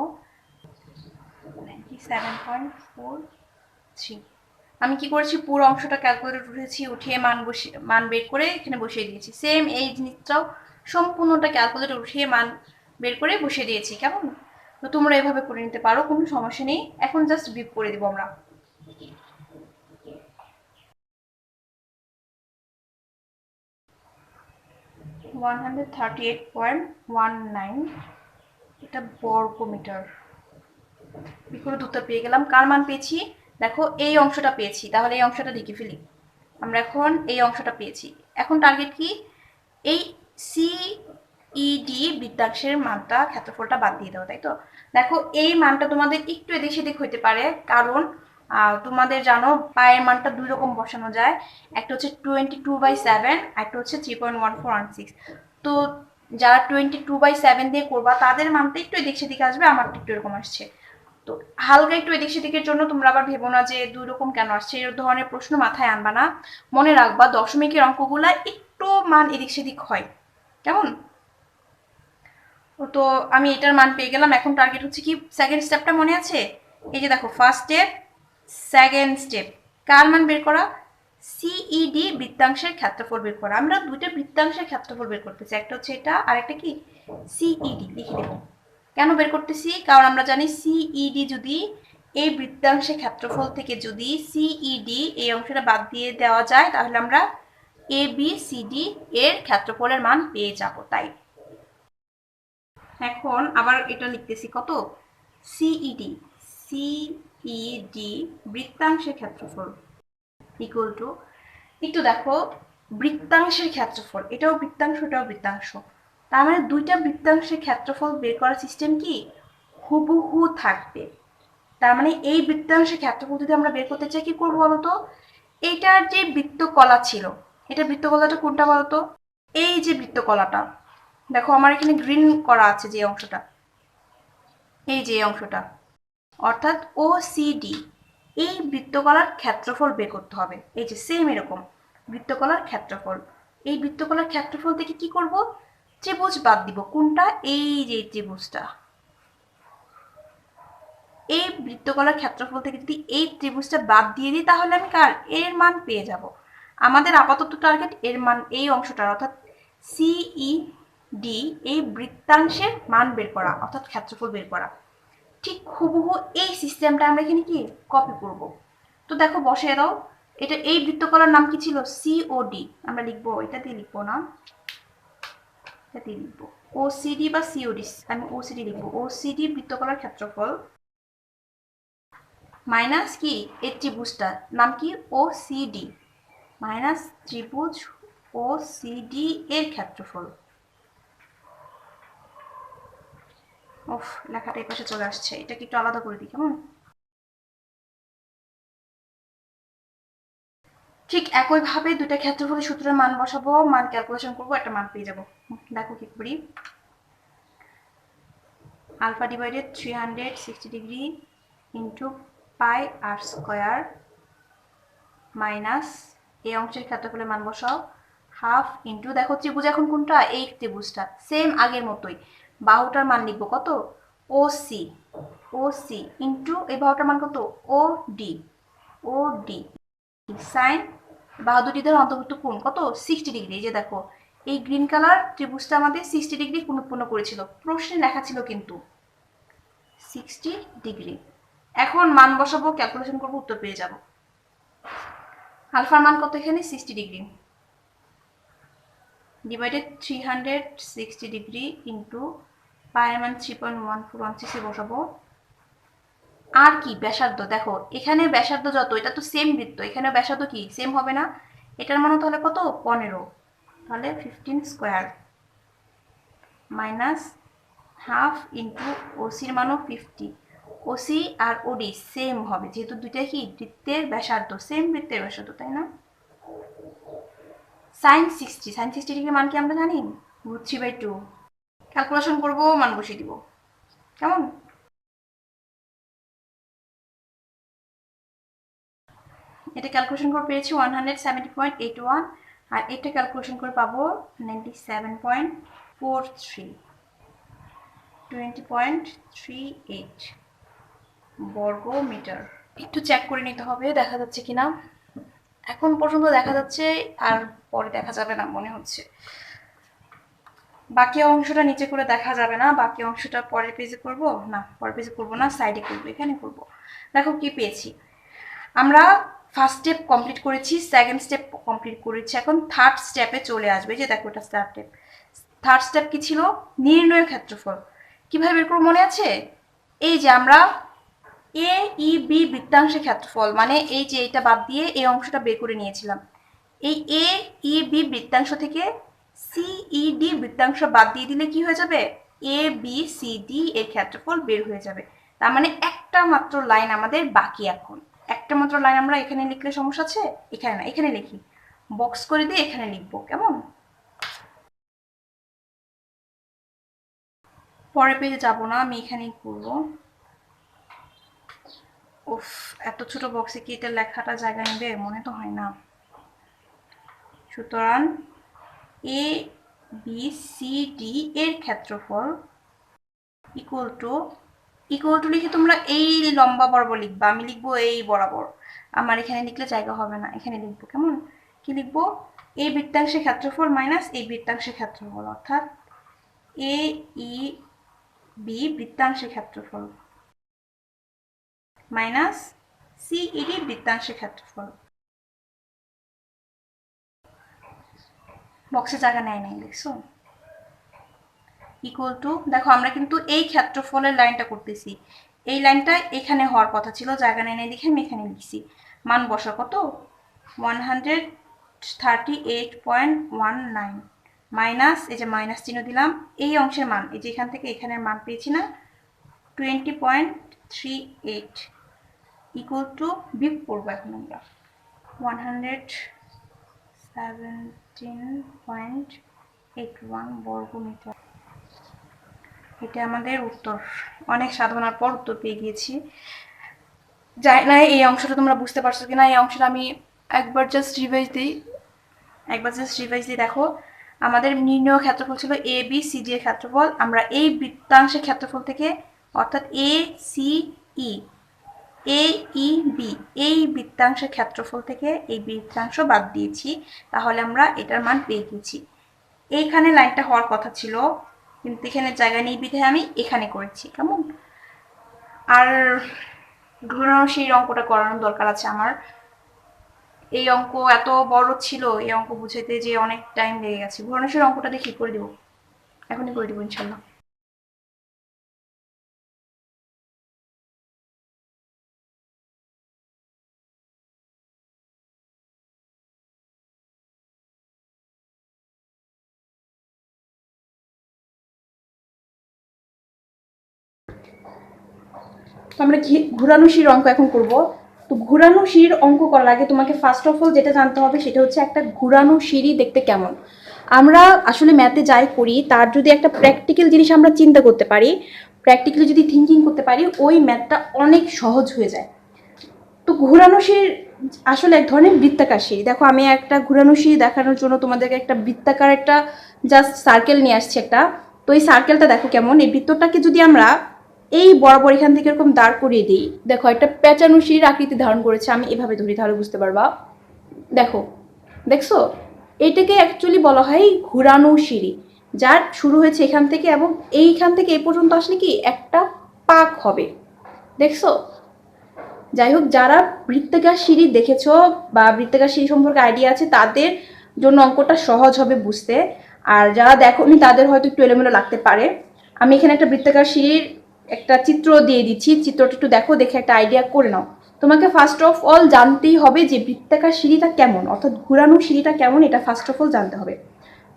97.43। আমি কি করেছি, পুরো অংশটা ক্যালকুলেটর উঠেছি, উঠিয়ে মান বের করে এখানে বসিয়ে দিয়েছি। সেম এই জিনিসটাও সম্পূর্ণটা ক্যালকুলেটর উঠিয়ে মান বের করে বসিয়ে দিয়েছি, কেমন? তো তোমরা এভাবে করে নিতে পারো, কোনো সমস্যা নেই। এখন জাস্ট বিপ করে দিব আমরা। (138.19) এটা বর্গমিটার। বিপরীত উত্তর পেয়ে গেলাম। কার মান পেয়েছি? দেখো এই অংশটা পেয়েছি, তাহলে এই অংশটা লিখে ফেলি। আমরা এখন এই অংশটা পেয়েছি। এখন টার্গেট কি? এই সিইডি বৃত্তাংশের মানটা ক্ষেত্রফলটা বাদ দিয়ে দেওয়া, তাই তো? দেখো এই মানটা তোমাদের একটু এদিক সেদিক হইতে পারে, কারণ তোমাদের জানো পায়ের মানটা দুই রকম বসানো যায়, একটা হচ্ছে 22/7, একটা হচ্ছে 3.1416। তো যারা 22/7 দিয়ে করবা তাদের মানটা একটু এদিক সেদিক আসবে, আমারটা একটু এরকম আসছে। তো হালকা একটু এদিক সেদিকের জন্য তোমরা আবার ভেবো না যে দুই রকম কেন আসছে, এই ধরনের প্রশ্ন মাথায় আনবা না। মনে রাখবা দশমিকের অঙ্কগুলা একটু মান এদিক সেদিক হয়, কেমন? তো আমি এটার মান পেয়ে গেলাম। এখন টার্গেট হচ্ছে কি, সেকেন্ড স্টেপটা মনে আছে? এই যে দেখো, ফার্স্ট স্টেপ, সেকেন্ড স্টেপ, কার মান বের করা? সিইডি বৃত্তাংশের ক্ষেত্রফল বের করা। আমরা দুইটা বৃত্তাংশের ক্ষেত্রফল বের করতেছি, একটা হচ্ছে এটা আর একটা কি সিইডি। লিখে দেবো কেন বের করতেছি, কারণ আমরা জানি সিইডি যদি এই বৃত্তাংশের ক্ষেত্রফল থেকে যদি সিইডি এই অংশটা বাদ দিয়ে দেওয়া যায় তাহলে আমরা এ বি সি ডি এর ক্ষেত্রফলের মান পেয়ে যাব। তাই এখন আবার এটা লিখতেছি কত, সিইডি, সিইডি বৃত্তাংশের ক্ষেত্রফল ইকুয়াল টু, একটু দেখো বৃত্তাংশের ক্ষেত্রফল, এটাও বৃত্তাংশ এটাও বৃত্তাংশ, তার মানে দুইটা বৃত্তাংশের ক্ষেত্রফল বের করার সিস্টেম কি হুবহু থাকবে। তার মানে এই বৃত্তাংশের ক্ষেত্রফল যদি আমরা বের করতে চাই কি করবো বলতো, এইটার যে বৃত্তকলা ছিল, এটা বৃত্তকলাটা কোনটা বলতো, এই যে বৃত্তকলাটা, দেখো আমার এখানে গ্রিন করা আছে যে অংশটা, এই যে অংশটা, অর্থাৎ ও সিডি, এই বৃত্তকলার ক্ষেত্রফল বের করতে হবে। এই যে সেম এরকম বৃত্তকলার ক্ষেত্রফল, এই বৃত্তকলার ক্ষেত্রফল থেকে কি করব, ত্রিভুজ বাদ দিব। কোনটা? এই যে ত্রিভুজটা, এই বৃত্তকলার ক্ষেত্রফল থেকে যদি এই ত্রিভুজটা বাদ দিয়ে দিই তাহলে আমি কার এর মান পেয়ে যাব। আমাদের আপাতত টার্গেট এর মান, এই অংশটার অর্থাৎ সিই ডি এই বৃত্তাংশের মান বের করা, অর্থাৎ ক্ষেত্রফল বের করা। ঠিক হুবহু এই সিস্টেমটা আমরা এখানে কি কপি করব। তো দেখো বসিয়ে দাও, এটা এই বৃত্তকলার নাম কি ছিল? সিওডি। আমরা লিখবো, এটা দিয়ে লিখবো না, এটা দিয়ে লিখবো ওসিডি বা সিওডি। আমি ওসিডি লিখবো, ওসিডি বৃত্তকলার ক্ষেত্রফল মাইনাস কি এই ত্রিভুজটার নাম কি ওসিডি, মাইনাস ত্রিভুজ ওসিডি এর ক্ষেত্রফল। ওফ, লেখাটা এই পাশে চলে আসছে, এটাকে একটু আলাদা করে দিই কেমন। ঠিক একইভাবে দুইটা ক্ষেত্রফলের সূত্রের মান বসাবো, মান ক্যালকুলেশন করবো, একটা মান পেয়ে যাবো। দেখো কি করি, alpha divided 360 degree into pi r square minus এই অংশের ক্ষেত্রফলের মান বসাও হাফ ইন্টু, দেখো ত্রিভুজ এখন কোনটা, এই ত্রিভুজটা, সেম আগের মতোই বাহুটার মান লিখবো কত, ও সি, ও সি ইন্টু এই বাহুটার মান কত, ও ডি, ও ডি সাইন বাহু দুটি ধরে অন্তর্ভুক্ত কোণ কত, 60 ডিগ্রি। এই যে দেখো এই গ্রিন কালার ত্রিভুজটা আমাদের 60 ডিগ্রি কোণ উৎপন্ন করেছিল, প্রশ্নে লেখা ছিল কিন্তু 60 ডিগ্রি। এখন মান বসাবো, ক্যালকুলেশন করবো, উত্তর পেয়ে যাব। আলফার মান কত এখানে, 60 ডিগ্রি ডিভাইডেড 360 ডিগ্রি ইন্টু পায়ের মান 3.1416 বসাবো। আর কি ব্যাসার্ধ, দেখো এখানে ব্যাসার্ধ যত, এটা তো সেম বৃত্ত, এখানে ব্যাসার্ধ কি সেম হবে না, এটার মান তাহলে কত 15, তাহলে 15 স্কোয়ার মাইনাস হাফ ইন্টু ওসির মানও 50, ওসি আর ওডি সেম হবে যেহেতু দুইটা কি বৃত্তের ব্যাসার্ধ, সেম বৃত্তের ব্যাসার্ধ, তাই না। সাইন 60 ডিগ্রি মান কি আমরা জানি, √3/2। ক্যালকুলেশন করবো, মান বসিয়ে দিব কেমন। এটা ক্যালকুলেশন করে পেয়েছি 170.81, আর এটা ক্যালকুলেশন করে পাবো 97.43, 20.38 বর্গ মিটার। একটু চেক করে নিতে হবে দেখা যাচ্ছে কিনা, এখন পর্যন্ত দেখা যাচ্ছে, আর পরে দেখা যাবে না মনে হচ্ছে। বাকি অংশটা নিচে করে দেখা যাবে না, বাকি অংশটা পরের পেজে করব, না পরের পেজে করব না, সাইডে করব, এখানে করব। দেখো কি পেয়েছি, আমরা ফার্স্ট স্টেপ কমপ্লিট করেছি, সেকেন্ড স্টেপ কমপ্লিট করেছি, এখন থার্ড স্টেপে চলে আসবে। যে দেখো এটা থার্ড স্টেপ কি ছিল, নির্ণয় ক্ষেত্রফল। কিভাবে বের করব মনে আছে, এই যে আমরা এ ই বি বৃত্তাংশের ক্ষেত্রফল, মানে এই যে এটা বাদ দিয়ে এই অংশটা বের করে নিয়েছিলাম, এই এ ই বি বৃত্তাংশ থেকে সি ই ডি বৃত্তাংশ বাদ দিয়ে দিলে কি হয়ে যাবে, এ বি সি ডি এর ক্ষেত্রফল বের হয়ে যাবে। তার মানে একটা মাত্র লাইন আমাদের বাকি। এখন একটা মাত্র লাইন আমরা এখানে লিখলে সমস্যা আছে? এখানে না, এখানে লিখি, বক্স করে দিয়ে এখানে লিখবো, কেমন? পরে পেজে যাব না, আমি এখানেই করবো। উফ, এত ছোট বক্সে কি এটা লেখাটা জায়গা নেবে? মনে তো হয় না। সুতরাং এ বি সি ডি এর ক্ষেত্রফল ইকুয়াল টু লিখে তোমরা এই লম্বা বরাবর লিখবা, আমি লিখবো এই বরাবর। আমার এখানে লিখলে জায়গা হবে না, এখানে লিখবো, কেমন? কি লিখবো? এই বৃত্তাংশের ক্ষেত্রফল মাইনাস এই বৃত্তাংশের ক্ষেত্রফল, অর্থাৎ এ ই বি বৃত্তাংশের ক্ষেত্রফল মাইনাস সি ই ডি বৃত্তাংশের ক্ষেত্রফল। বক্সে জায়গা নেয় নাই, দেখছো? ইকুয়াল টু, দেখো আমরা কিন্তু এই ক্ষেত্রফলের লাইনটা করতেছি, এই লাইনটা এখানে হওয়ার কথা ছিল, জায়গা নেয় নাই দেখে আমি এখানে লিখছি। মান বসা কত? 138.19 মাইনাস, এই যে মাইনাস চিহ্ন দিলাম, এই অংশের মান, এই যে এখান থেকে এখানের মান পেয়েছি না, 20.38 ইকুয়াল টু বিয়োগ করবো এখন আমরা 117.81 বর্গমিটার। এটা আমাদের উত্তর। অনেক সাধনার পর উত্তর পেয়ে গিয়েছি। যাই না এই অংশটা তোমরা বুঝতে পারছো কিনা, এই অংশটা আমি একবার জাস্ট রিভাইজ দিই। দেখো আমাদের নির্ণয় ক্ষেত্রফল ছিল এ বি সি ডি এর ক্ষেত্রফল। আমরা এই বৃত্তাংশের ক্ষেত্রফল থেকে, অর্থাৎ A C E A E B এই বৃত্তাংশের ক্ষেত্রফল থেকে এই বৃত্তাংশ বাদ দিয়েছি, তাহলে আমরা এটার মান পেয়ে গেছি। এইখানে লাইনটা হওয়ার কথা ছিল, কিন্তু এখানে জায়গা নেই বিধায় আমি এখানে করেছি, কেমন? আর ঘূর্ণনশীল অঙ্কটা করানোর দরকার আছে আমার। এই অঙ্ক এত বড় ছিল, এই অঙ্ক বুঝাইতে যে অনেক টাইম লেগে গেছে। ঘূর্ণনশীল অঙ্কটা দেখি করে দিব, এখনই করে দিব ইনশাল্লাহ। তো আমরা ঘূর্ণনশীল অঙ্ক এখন করব। তো ঘূর্ণনশীল অঙ্ক করার আগে তোমাকে ফার্স্ট অফ অল যেটা জানতে হবে সেটা হচ্ছে একটা ঘূর্ণানো সিঁড়ি দেখতে কেমন। আমরা আসলে ম্যাথে যাই করি তার যদি একটা প্র্যাকটিক্যাল জিনিস আমরা চিন্তা করতে পারি, প্র্যাকটিক্যালি যদি থিঙ্কিং করতে পারি, ওই ম্যাথটা অনেক সহজ হয়ে যায়। তো ঘূর্ণানো সিঁড়ি আসলে এক ধরনের বৃত্তাকার সিঁড়ি। দেখো আমি একটা ঘূর্ণানো সিঁড়ি দেখানোর জন্য তোমাদেরকে একটা বৃত্তাকার একটা জাস্ট সার্কেল নিয়ে আসছি একটা। তো এই সার্কেলটা দেখো কেমন, এই বৃত্তটাকে যদি আমরা এই বরাবর এখান থেকে এরকম দাঁড় করিয়ে দিই, দেখো একটা পেঁচানো সিঁড়ির আকৃতি ধারণ করেছে, আমি এভাবে ধরি তাহলে বুঝতে পারবা। দেখো, দেখছো? এইটাকে অ্যাকচুয়ালি বলা হয় ঘুরানো সিঁড়ি, যার শুরু হয়েছে এখান থেকে এবং এইখান থেকে এই পর্যন্ত আসলে কি একটা পাক হবে, দেখছো? যাই হোক, যারা বৃত্তাকার সিঁড়ি দেখেছো বা বৃত্তাকার সিঁড়ি সম্পর্কে আইডিয়া আছে তাদের জন্য অঙ্কটা সহজ হবে বুঝতে, আর যারা দেখোনি তাদের হয়তো একটু এলোমেলো লাগতে পারে। আমি এখানে একটা বৃত্তাকার সিঁড়ির একটা চিত্র দিয়ে দিচ্ছি, চিত্রটা একটু দেখো, দেখে একটা আইডিয়া করে নাও। তোমাকে ফার্স্ট অফ অল জানতেই হবে যে বৃত্তাকার সিঁড়িটা কেমন, অর্থাৎ ঘুরানো সিঁড়িটা কেমন, এটা ফার্স্ট অফ অল জানতে হবে।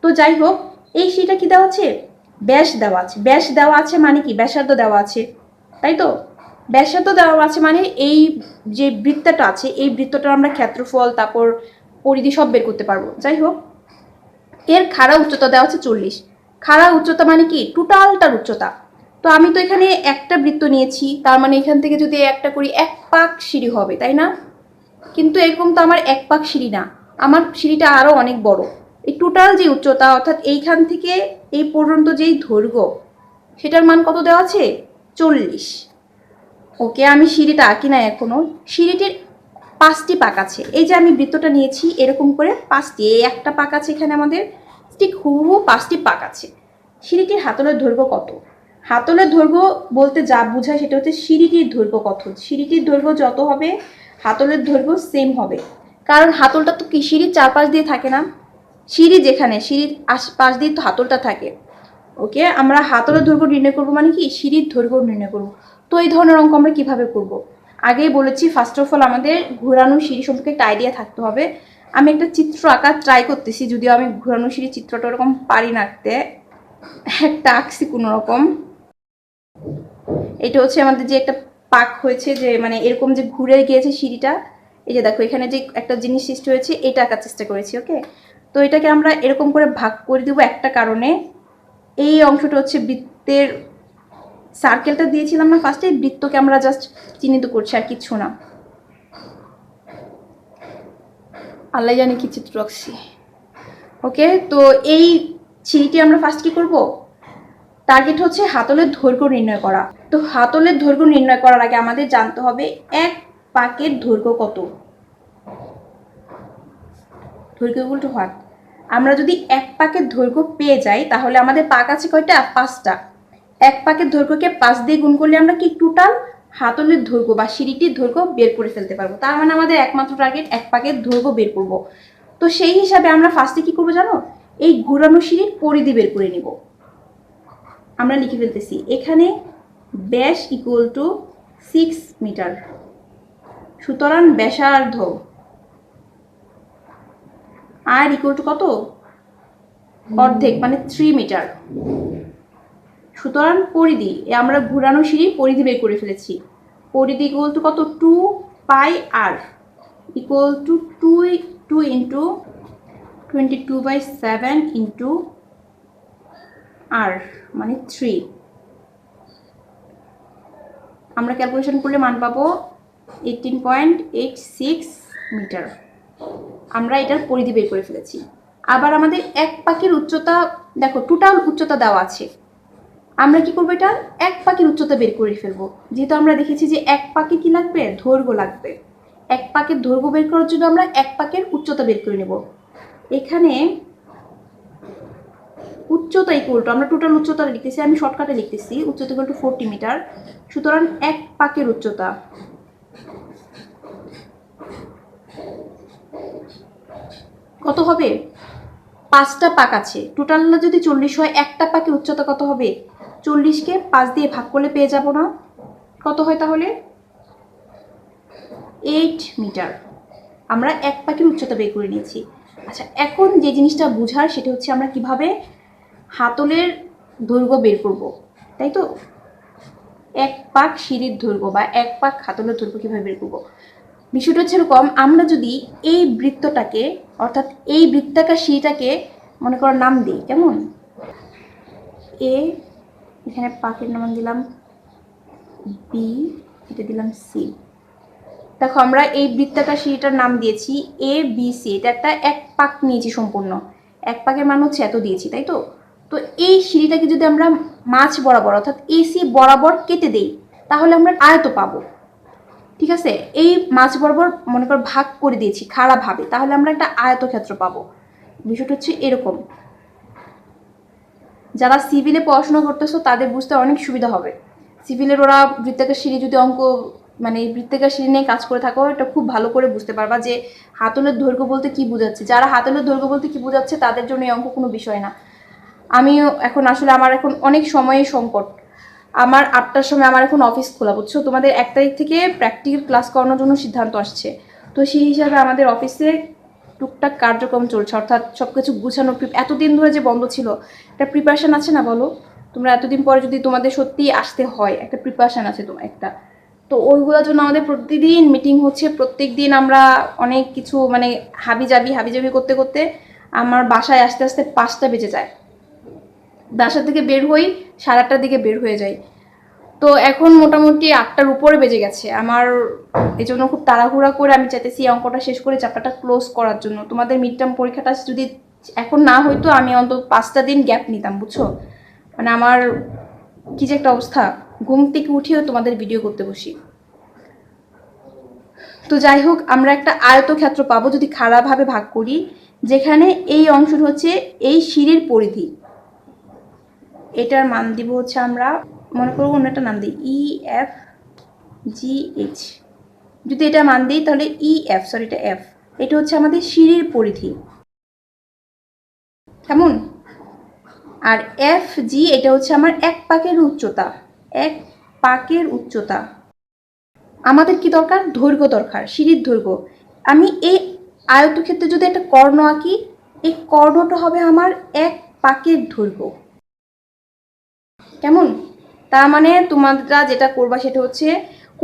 তো যাই হোক, এই সিঁড়িটা কি দেওয়া আছে? ব্যাস দেওয়া আছে। ব্যাস দেওয়া আছে মানে কি? ব্যাসার্ধ দেওয়া আছে, তাই তো? ব্যাসার্ধ দেওয়া আছে মানে এই যে বৃত্তটা আছে, এই বৃত্তটার আমরা ক্ষেত্রফল তারপর পরিধি সব বের করতে পারবো। যাই হোক, এর খাড়া উচ্চতা দেওয়া আছে 40। খাড়া উচ্চতা মানে কি? টোটালটার উচ্চতা। তো আমি তো এখানে একটা বৃত্ত নিয়েছি, তার মানে এখান থেকে যদি একটা করি এক পাক সিঁড়ি হবে, তাই না? কিন্তু এরকম তো আমার এক পাক সিঁড়ি না, আমার সিঁড়িটা আরও অনেক বড়। এই টোটাল যে উচ্চতা, অর্থাৎ এইখান থেকে এই পর্যন্ত যেই দৈর্ঘ্য, সেটার মান কত দেওয়া আছে? 40। ওকে, আমি সিঁড়িটা আঁকি না এখনো। সিঁড়িটির 5টি পাক আছে। এই যে আমি বৃত্তটা নিয়েছি এরকম করে 5টি, এই একটা পাক আছে এখানে আমাদের, ঠিক হুবহু 5টি পাক আছে। সিঁড়িটির হাতলের দৈর্ঘ্য কত? হাতলের দৈর্ঘ্য বলতে যা বোঝায় সেটা হচ্ছে সিঁড়িটির দৈর্ঘ্য কত। সিঁড়িটির দৈর্ঘ্য যত হবে হাতলের দৈর্ঘ্য সেম হবে, কারণ হাতলটা তো কি সিঁড়ির চারপাশ দিয়ে থাকে না? সিঁড়ি যেখানে, সিঁড়ির আশপাশ দিয়ে তো হাতলটা থাকে। ওকে, আমরা হাতলের দৈর্ঘ্য নির্ণয় করবো মানে কি? সিঁড়ির দৈর্ঘ্য নির্ণয় করবো। তো এই ধরনের অঙ্ক আমরা কিভাবে করব? আগেই বলেছি ফার্স্ট অফ অল আমাদের ঘোরানো সিঁড়ি সম্পর্কে একটা আইডিয়া থাকতে হবে। আমি একটা চিত্র আঁকা ট্রাই করতেছি, যদিও আমি ঘোরানো সিঁড়ি চিত্রটা ওরকম পারি না আঁকতে, একটা আঁকছি কোনো রকম। এটা হচ্ছে আমাদের যে একটা পাক হয়েছে, যে মানে এরকম যে ঘুরে গিয়েছে সিঁড়িটা, এই যে দেখো এখানে যে একটা জিনিস সৃষ্টি হয়েছে, এটা আঁকার চেষ্টা করেছি। ওকে, তো এটাকে আমরা এরকম করে ভাগ করে দিব একটা কারণে। এই অংশটা হচ্ছে বৃত্তের, সার্কেলটা দিয়েছিলাম না ফার্স্টে, বৃত্তকে আমরা জাস্ট চিহ্নিত করছি আর কিচ্ছু না। আল্লাহ জানি কি চিত্র আঁকছি। ওকে, তো এই সিঁড়িটি আমরা ফার্স্ট কি করব, টার্গেট হচ্ছে হাতলের দৈর্ঘ্য নির্ণয় করা। তো হাতলের দৈর্ঘ্য নির্ণয় করার আগে আমাদের জানতে হবে এক পাকের দৈর্ঘ্য কত। দৈর্ঘ্য ইকুয়াল টু হোয়াট? আমরা যদি এক পাকের দৈর্ঘ্য পেয়ে যাই তাহলে আমাদের পাক আছে কয়টা? 5টা। এক পাকের দৈর্ঘ্যকে 5 দিয়ে গুণ করলে আমরা কি টোটাল হাতলের দৈর্ঘ্য বা সিঁড়িটির দৈর্ঘ্য বের করে ফেলতে পারবো। তার মানে আমাদের একমাত্র টার্গেট এক পাকের দৈর্ঘ্য বের করব। তো সেই হিসাবে আমরা ফার্স্টে কি করবো জানো, এই ঘোরানো সিঁড়ির পরিধি বের করে নিব। আমরা লিখে ফেলতেছি এখানে ব্যাস ইকুয়াল টু 6 মিটার, সুতরাং ব্যাসার্ধ আর ইকুয়াল টু কত? অর্ধেক, মানে 3 মিটার। সুতরাং পরিধি, আমরা ঘোরানো সিঁড়ি পরিধি বের করে ফেলেছি। পরিধি ইকুয়াল টু কত? 2 পাই আর ইকুয়াল টু 2 ইন্টু 22/7 ইন্টু আর মানে 3। আমরা ক্যালকুলেশন করলে মান পাবো 18.86 মিটার। আমরা এটার পরিধি বের করে ফেলেছি। আবার আমাদের এক পাকের উচ্চতা, দেখো টোটাল উচ্চতা দেওয়া আছে, আমরা কি করবো, এটা এক পাকের উচ্চতা বের করে ফেলবো। যেহেতু আমরা দেখেছি যে এক পাকে কি লাগবে, দৈর্ঘ্য লাগবে। এক পাকের দৈর্ঘ্য বের করার জন্য আমরা এক পাকের উচ্চতা বের করে নেব। এখানে উচ্চতা ইকুয়াল টু, আমরা টোটাল উচ্চতা লিখতেছি, আমি শর্টকাটে লিখতেছি, উচ্চতা ইকুয়াল টু 40 মিটার। সুতরাং এক পাকের উচ্চতা কত হবে? 5টা পাক আছে, টোটালটা যদি 40 হয়, একটা পাকের উচ্চতা কত হবে? 40কে 5 দিয়ে ভাগ করলে পেয়ে যাব না? কত হয় তাহলে? 8 মিটার। আমরা এক পাকের উচ্চতা বের করে নিয়েছি। আচ্ছা, এখন যে জিনিসটা বোঝার সেটা হচ্ছে আমরা কিভাবে হাতলের দৈর্ঘ্য বের করব, তাই তো? এক পাক সিঁড়ির দৈর্ঘ্য বা এক পাক হাতলের দৈর্ঘ্য কিভাবে বের করব? বিষয়টা হচ্ছে এরকম, আমরা যদি এই বৃত্তটাকে, অর্থাৎ এই বৃত্তাকার সিঁড়িটাকে মনে করো নাম দিই, কেমন? এ, এখানে পাকের নাম দিলাম বি, এটা দিলাম সি। দেখো আমরা এই বৃত্তাকার সিঁড়িটার নাম দিয়েছি এ বি সি। এটা একটা এক পাক নিয়েছি সম্পূর্ণ, এক পাকের মান হচ্ছে এত দিয়েছি, তাই তো? তো এই সিঁড়িটাকে যদি আমরা মাঝ বরাবর অর্থাৎ এসি বরাবর কেটে দেই তাহলে আমরা আয়ত পাবো। ঠিক আছে, এই মাঝ বরাবর মনে করো ভাগ করে দিয়েছি খাড়াভাবে, তাহলে আমরা একটা আয়তক্ষেত্র পাবো। বিষয়টা হচ্ছে এরকম, যারা সিভিলে পড়াশোনা করতেছো তাদের বুঝতে অনেক সুবিধা হবে। সিভিলের ওরা বৃত্তাকার সিঁড়ি যদি অঙ্ক, মানে বৃত্তাকার সিঁড়ি নিয়ে কাজ করে থাকো, এটা খুব ভালো করে বুঝতে পারবা যে হাতলের দৈর্ঘ্য বলতে কি বোঝাচ্ছে। যারা হাতলের দৈর্ঘ্য বলতে কি বোঝাচ্ছে তাদের জন্য এই অঙ্ক কোনো বিষয় না। আমিও এখন আসলে আমার এখন অনেক সময়ের সংকট, আমার 8টার সময় আমার এখন অফিস খোলা, বুঝছো? তোমাদের 1 তারিখ থেকে প্র্যাকটিক্যাল ক্লাস করানোর জন্য সিদ্ধান্ত আসছে। তো সেই হিসাবে আমাদের অফিসে টুকটাক কার্যক্রম চলছে, অর্থাৎ সব কিছু গুছানো। এতদিন ধরে যে বন্ধ ছিল, একটা প্রিপারেশান আছে না বলো? তোমরা এতদিন পরে যদি তোমাদের সত্যি আসতে হয়, একটা প্রিপারেশান আছে তোমার একটা। তো ওইগুলোর জন্য আমাদের প্রতিদিন মিটিং হচ্ছে, প্রত্যেক দিন আমরা অনেক কিছু মানে হাবিজাবি করতে করতে আমার বাসায় আসতে আসতে 5টা বেজে যায়। বাসা থেকে বের হই 8:30টার দিকে বের হয়ে যাই। তো এখন মোটামুটি 8টার উপরে বেজে গেছে আমার, এই জন্য খুব তাড়াহুড়া করে আমি চাইতেছি এই অঙ্কটা শেষ করে চ্যাপ্টারটা ক্লোজ করার জন্য। তোমাদের মিড টার্ম পরীক্ষাটা যদি এখন না হইতো আমি অন্তত 5টা দিন গ্যাপ নিতাম, বুঝছো? মানে আমার কি যে একটা অবস্থা, ঘুম থেকে উঠেও তোমাদের ভিডিও করতে বসি। তো যাই হোক, আমরা একটা আয়তক্ষেত্র পাবো যদি খাড়াভাবে ভাগ করি, যেখানে এই অংশটা হচ্ছে এই সিঁড়ির পরিধি। এটার মান দিব হচ্ছে, আমরা মনে করবো অন্য একটা নাম দিই EFGH। যদি এটা মান দিই তাহলে এটা এফ। এটা হচ্ছে আমাদের সিঁড়ির পরিধি, কেমন? আর FG এটা হচ্ছে আমার এক পাকের উচ্চতা। এক পাকের উচ্চতা। আমাদের কি দরকার? দৈর্ঘ্য দরকার, সিঁড়ির দৈর্ঘ্য। আমি এই আয়তক্ষেত্রে যদি একটা কর্ণ আঁকি, এই কর্ণটা হবে আমার 1 পাকের দৈর্ঘ্য। কেমন? তার মানে তোমরা যেটা করবা সেটা হচ্ছে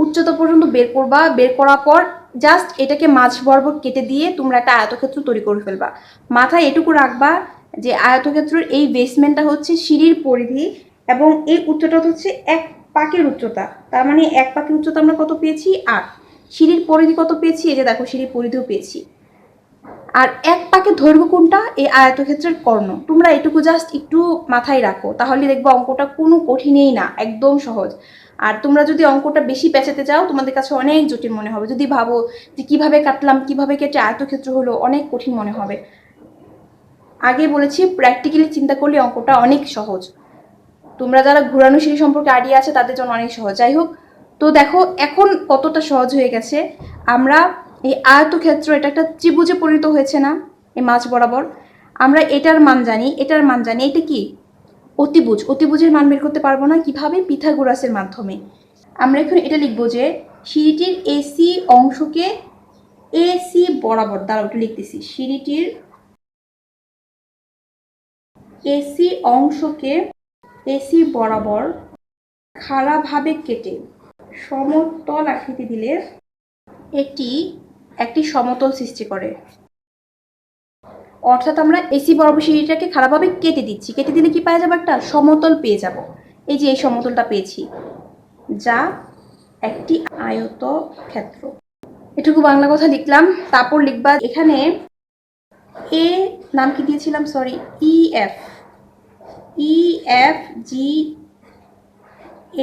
উচ্চতা পর্যন্ত বের করবা, বের করার পর জাস্ট এটাকে মাঝ বরাবর কেটে দিয়ে তোমরা একটা আয়তক্ষেত্র তৈরি করে ফেলবা। মাথায় এটুকু রাখবা যে আয়তক্ষেত্রের এই বেসমেন্টটা হচ্ছে সিঁড়ির পরিধি এবং এই উচ্চতা হচ্ছে 1 পাকের উচ্চতা। তার মানে 1 পাকের উচ্চতা আমরা কত পেয়েছি? 8। সিঁড়ির পরিধি কত পেয়েছি? এই যে দেখো সিঁড়ির পরিধিও পেয়েছি। আর 1 পাকের দৈর্ঘ্য কোনটা? এই আয়তক্ষেত্রের কর্ণ। তোমরা এটুকু জাস্ট একটু মাথায় রাখো, তাহলে দেখবে অঙ্কটা কোনো কঠিনই না, একদম সহজ। আর তোমরা যদি অঙ্কটা বেশি পেঁচাতে চাও, তোমাদের কাছে অনেক জটিল মনে হবে। যদি ভাবো যে কিভাবে কাটলাম, কিভাবে কেটে আয়তক্ষেত্র হলো, অনেক কঠিন মনে হবে। আগে বলেছি প্র্যাকটিক্যালি চিন্তা করলে অঙ্কটা অনেক সহজ। তোমরা যারা ঘোরানো সিঁড়ি সম্পর্কে আইডিয়া আছে তাদের জন্য অনেক সহজ। যাই হোক, তো দেখো এখন কতটা সহজ হয়ে গেছে। আমরা এই আয়তক্ষেত্র, এটা একটা ত্রিভুজে পরিণত হয়েছে না এই মাঝ বরাবর। আমরা এটার মান জানি, এটার মান জানি। এটা কি? অতিভুজ। অতিভুজের মান বের করতে পারবো না কিভাবে? পিথাগোরাসের মাধ্যমে। আমরা এখন এটা লিখবো যে সিঁড়িটির এসি অংশকে এসি বরাবর, দ্বারা ওটা লিখতেছি, সিঁড়িটির এসি অংশকে এসি বরাবর খাড়াভাবে কেটে সমতল আকৃতি দিলে এটি একটি সমতল সৃষ্টি করে। অর্থাৎ আমরা এসি বরাবর সিঁড়িটাকে খাড়াভাবে কেটে দিচ্ছি, কেটে দিলে কি পাওয়া যাবে? একটা সমতল পেয়ে যাব। এই যে এই সমতলটা পেয়েছি, যা একটি আয়তক্ষেত্র। এটুকু বাংলা কথা লিখলাম। তারপর লিখবা এখানে এ নাম কি দিয়েছিলাম? সরি, ইএফ, জি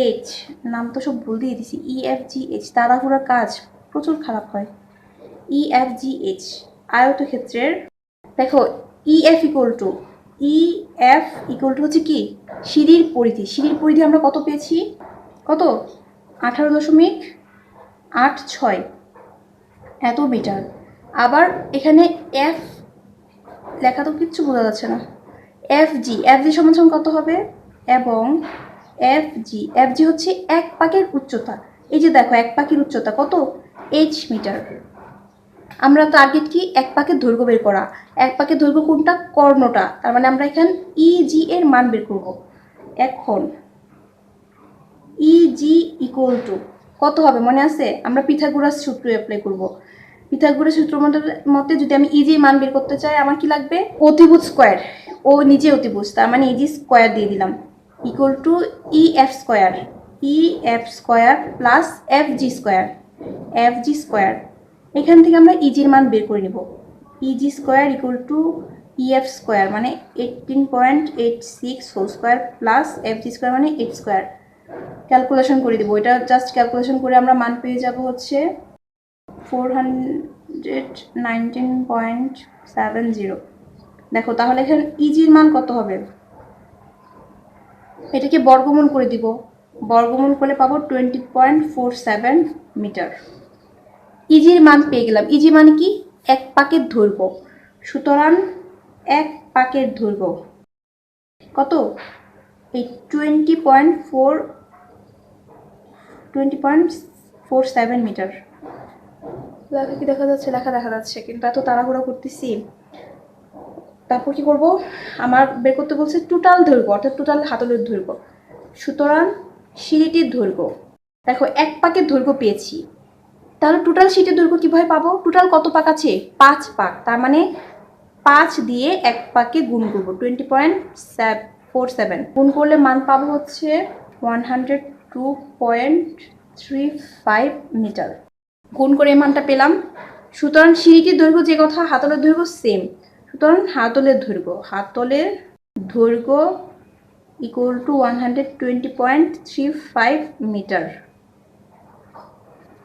এইচ, নাম তো সব ভুল দিয়ে দিছি। EFGH, তাড়াহুড়া কাজ প্রচুর খারাপ হয়। EFGH আয়তক্ষেত্রের, দেখো ইএফ ইকুয়াল টু হচ্ছে কি? সিঁড়ির পরিধি। সিঁড়ির পরিধি আমরা কত পেয়েছি? কত? 18.86 এত মিটার। আবার এখানে এফ লেখা তো কিচ্ছু বোঝা যাচ্ছে না। এফজি সমান সমান কত হবে? এবং এফজি হচ্ছে 1 পাকের উচ্চতা। এই যে দেখো 1 পাকের উচ্চতা কত? h metre. আমরা টার্গেট কি? 1 পাকের দৈর্ঘ্য বের করা। 1 পাকের দৈর্ঘ্য কোনটা? কর্ণটা। তার মানে আমরা এখানে ইজি এর মান বের করব। এখন ইজি ইকুয়াল টু কত হবে মনে আছে? আমরা পিথাগোরাস সূত্র অ্যাপ্লাই করব। পিথাগোরাস সূত্র মতে যদি আমি ইজি মান বের করতে চাই, আমার কি লাগবে? অতিভুজ স্কোয়ার। ও নিজে অতিভুজ, তার মানে ইজি স্কোয়ার দিয়ে দিলাম, equal to E F square plus F G square. এখান থেকে আমরা ইজির মান বের করে নেব। E G square equal to E F square মানে 18.86 whole square plus F G square মানে 8 স্কোয়ার। ক্যালকুলেশন করে দেবো, এটা জাস্ট ক্যালকুলেশন করে আমরা মান পেয়ে যাব হচ্ছে 419.70। দেখো তাহলে এখানে ইজির মান কত হবে? এটাকে বর্গমূল করে দিব, বর্গমূল করলে পাবো 20.47 মিটার। ইজির মান পেয়ে গেলাম। ইজি মানে কি? 1 পাকের দৈর্ঘ্য। সুতরাং 1 পাকের দৈর্ঘ্য কত? এই 20.47 মিটার। লেখা কি দেখা যাচ্ছে? লেখা দেখা যাচ্ছে, কিন্তু এত তাড়াহুড়া করতেছি। তারপর কি করব? আমার বের করতে বলছে টোটাল দৈর্ঘ্য, অর্থাৎ টোটাল হাতলের দৈর্ঘ্য। সুতরাং সিঁড়িটির দৈর্ঘ্য, দেখো 1 পাকের দৈর্ঘ্য পেয়েছি, তাহলে টোটাল সিঁড়িটির দৈর্ঘ্য কিভাবে পাবো? টোটাল কত পাক আছে? 5 পাক। তার মানে 5 দিয়ে 1 পাকে গুণ করবো, 20.47 গুণ করলে মান পাবো হচ্ছে 102.35 মিটার। গুণ করে মানটা পেলাম। সুতরাং সিঁড়িটির দৈর্ঘ্য যে কথা, হাতলের দৈর্ঘ্য সেম। সুতরাং হাতলের দৈর্ঘ্য ইকুয়াল টু 120.35 মিটার।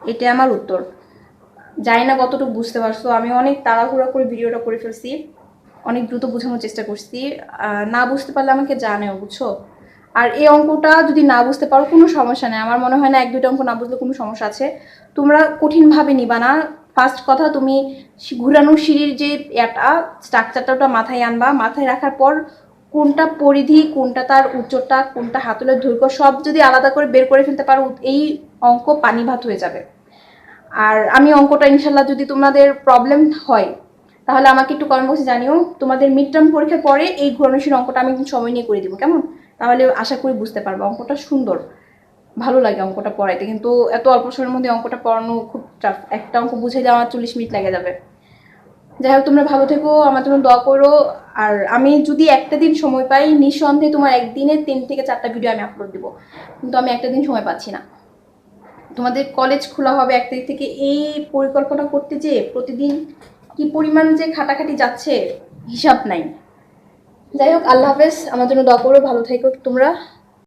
এটা আমার উত্তর। জানি না কতটুকু বুঝতে পারছো। আমি অনেক তাড়াহুড়া করে ভিডিওটা করে ফেলছি, অনেক দ্রুত বোঝানোর চেষ্টা করছি। না বুঝতে পারলে আমাকে জানাও, বুঝছো? আর এই অঙ্কটা যদি না বুঝতে পারো কোনো সমস্যা নেই, আমার মনে হয় না 1-2টা অঙ্ক না বুঝলে কোনো সমস্যা আছে। তোমরা কঠিনভাবে নিবা না। ফার্স্ট কথা, তুমি ঘুরানো সিঁড়ির যে স্ট্রাকচারটা ওটা মাথায় আনবা। মাথায় রাখার পর কোনটা পরিধি, কোনটা তার উচ্চতা, কোনটা হাতলের দৈর্ঘ্য, সব যদি আলাদা করে বের করে ফেলতে পারো, এই অঙ্ক পানি ভাত হয়ে যাবে। আর আমি অঙ্কটা ইনশাল্লাহ যদি তোমাদের প্রবলেম হয় তাহলে আমাকে একটু কমেন্ট বক্সে জানিও তোমাদের মিড টার্ম পরীক্ষার পরে এই ঘূর্ণশীল অঙ্কটা আমি একটু সময় নিয়ে করে দিব, কেমন? তাহলে আশা করি বুঝতে পারবো। অঙ্কটা সুন্দর, ভালো লাগে অঙ্কটা পড়াইতে, কিন্তু এত অল্প সময়ের মধ্যে অঙ্কটা পড়ানো খুব টাফ। একটা অঙ্ক বুঝে দেওয়া 40 মিনিট লেগে যাবে। যাই হোক, তোমরা ভালো থেকো, আমার জন্য দোয়া করো। আর আমি যদি একটা দিন সময় পাই, নিঃসন্দেহে তোমার একদিনে 3 থেকে 4টা ভিডিও আমি আপলোড দিব, কিন্তু আমি একটা দিন সময় পাচ্ছি না। তোমাদের কলেজ খোলা হবে 1 তারিখ থেকে, এই পরিকল্পনা করতে যে প্রতিদিন কি পরিমাণ যে খাটাখাটি যাচ্ছে হিসাব নাই। যাই হোক, আল্লাহ হাফেজ, আমার জন্য দোয়া করো, ভালো থেকো তোমরা।